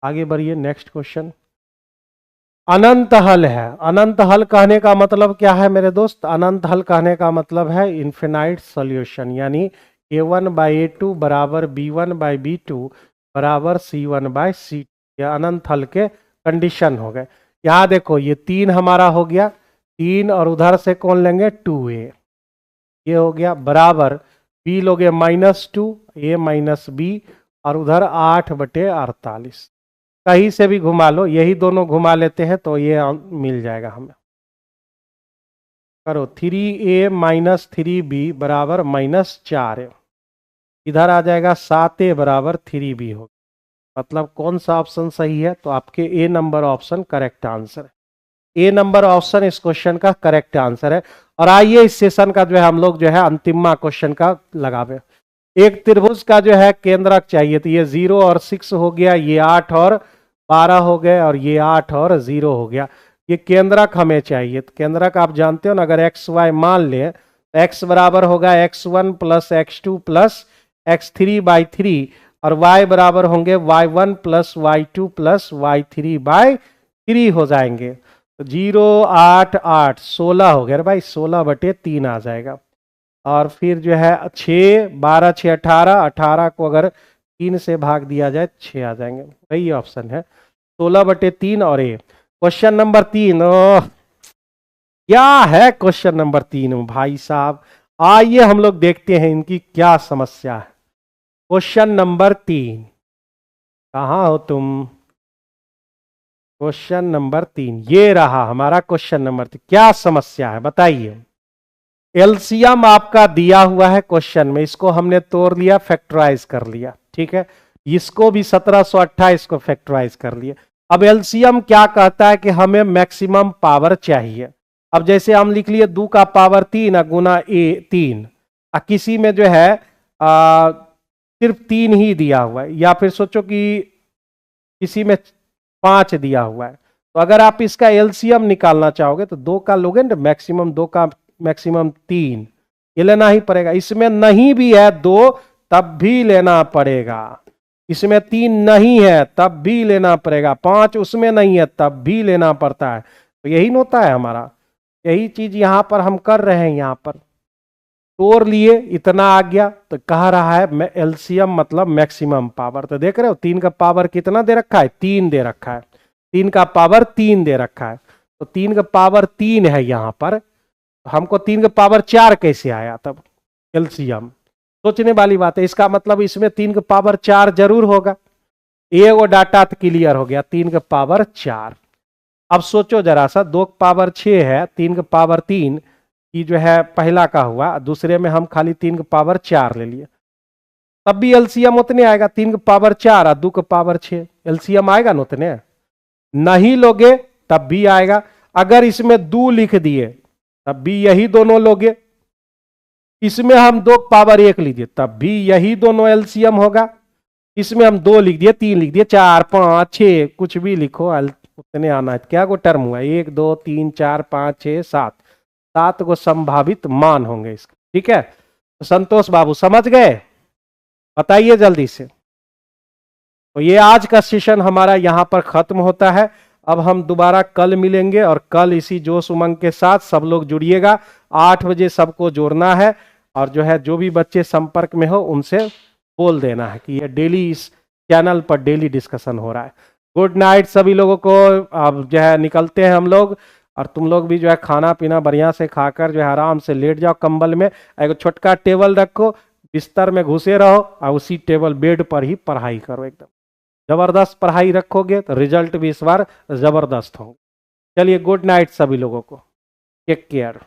आगे बढ़िए, नेक्स्ट क्वेश्चन। अनंत हल है। अनंत हल कहने का मतलब क्या है मेरे दोस्त? अनंत हल कहने का मतलब है इन्फिनाइट सॉल्यूशन, यानी a1/a2 बराबर b1/b2 बराबर c1/c2। यह अनंत हल के कंडीशन हो गए। यहाँ देखो ये 3 हमारा हो गया, 3 और उधर से कौन लेंगे 2a, ये हो गया बराबर b लोगे -2 a-b और उधर 8/48। कहीं से भी घुमा लो, यही दोनों घुमा लेते हैं तो ये मिल जाएगा हमें। करो 3a - 3b बराबर -4a, इधर आ जाएगा 7a बराबर 3b होगा। मतलब कौन सा ऑप्शन सही है? तो आपके ए नंबर ऑप्शन करेक्ट आंसर है। ए नंबर ऑप्शन इस क्वेश्चन का करेक्ट आंसर है। और आइए इस सेशन का जो है हम लोग जो है अंतिमा क्वेश्चन का लगावे। एक त्रिभुज का जो है केंद्रक चाहिए, तो ये 0 और 6 हो गया, ये 8 और 12 हो गए, और ये 8 और 0 हो गया। ये केंद्रक हमें चाहिए। तो केंद्रक आप जानते हो ना, अगर एक्स वाई मान ले तो एक्स बराबर होगा x1 plus x2 plus x3/3 और y बराबर होंगे y1 plus y2 plus y3/3 हो जाएंगे। तो 0 8 8 16 हो गया भाई, 16/3 आ जाएगा। और फिर जो है 6 12 6 18, 18 को अगर 3 से भाग दिया जाए 6 आ जाएंगे। वही ऑप्शन है 16/3 और ए। क्वेश्चन नंबर 3 क्या है? क्वेश्चन नंबर 3 भाई साहब, आइए हम लोग देखते हैं इनकी क्या समस्या है। क्वेश्चन नंबर 3, कहाँ हो तुम? क्वेश्चन नंबर 3 ये रहा हमारा क्वेश्चन नंबर 3। क्या समस्या है बताइए। एलसीएम आपका दिया हुआ है क्वेश्चन में, इसको हमने तोड़ लिया, फैक्टराइज कर लिया। ठीक है, इसको भी 1728 को फैक्टराइज कर लिया। अब एलसीएम क्या कहता है कि हमें मैक्सिमम पावर चाहिए। अब जैसे हम लिख लिए 2 का पावर 3 गुना ए 3, किसी में जो है सिर्फ 3 ही दिया हुआ है, या फिर सोचो कि किसी में 5 दिया हुआ है। तो अगर आप इसका एलसीएम निकालना चाहोगे तो 2 का लोगे ना मैक्सिमम, 2 का मैक्सिमम 3, ये लेना ही पड़ेगा। इसमें नहीं भी है 2 तब भी लेना पड़ेगा। इसमें 3 नहीं है तब भी लेना पड़ेगा। 5 उसमें नहीं है तब भी लेना पड़ता है। तो यही होता है हमारा, यही चीज यहां पर हम कर रहे हैं। यहां पर तोड़ लिए, इतना आ गया, तो कह रहा है एलसीएम मतलब मैक्सिमम पावर। तो देख रहे हो 3 का पावर कितना दे रखा है? 3 दे रखा है। 3 का पावर 3 दे रखा है, तो 3 का पावर 3 है यहां पर। हमको 3 का पावर 4 कैसे आया तब एलसीएम? सोचने वाली बात है। इसका मतलब इसमें 3 का पावर 4 जरूर होगा। ये वो डाटा तो क्लियर हो गया, 3 का पावर 4। अब सोचो जरा सा, 2 का पावर 6 है, 3 का पावर 3 की जो है पहला का हुआ, दूसरे में हम खाली 3 का पावर 4 ले लिए, तब भी एलसीएम उतने आएगा। 3 का पावर 4 और 2 का पावर 6, एलसीएम आएगा ना उतने। नहीं लोगे तब भी आएगा। अगर इसमें 2 लिख दिए तब भी यही दोनों लोगे। इसमें हम 2 पावर 1 लीजिए तब भी यही दोनों एलसीएम होगा। इसमें हम 2 लिख दिए, 3 लिख दिए, 4 5 6 कुछ भी लिखो, उतने आना है। क्या को टर्म हुआ? 1 2 3 4 5 6 7, 7 को संभावित मान होंगे इसके। ठीक है, तो संतोष बाबू समझ गए? बताइए जल्दी से। तो ये आज का सेशन हमारा यहाँ पर खत्म होता है। अब हम दोबारा कल मिलेंगे, और कल इसी जोश उमंग के साथ सब लोग जुड़िएगा। 8 बजे सबको जोड़ना है, और जो है जो भी बच्चे संपर्क में हो उनसे बोल देना है कि ये डेली इस चैनल पर डेली डिस्कशन हो रहा है। गुड नाइट सभी लोगों को। अब जो है निकलते हैं हम लोग, और तुम लोग भी जो है खाना पीना बढ़िया से खाकर जो है आराम से लेट जाओ कंबल में। एक छोटका टेबल रखो, बिस्तर में घुसे रहो, और उसी टेबल बेड पर ही पढ़ाई करो। एकदम जबरदस्त पढ़ाई रखोगे तो रिजल्ट भी इस बार जबरदस्त होंगे। चलिए गुड नाइट सभी लोगों को, टेक केयर।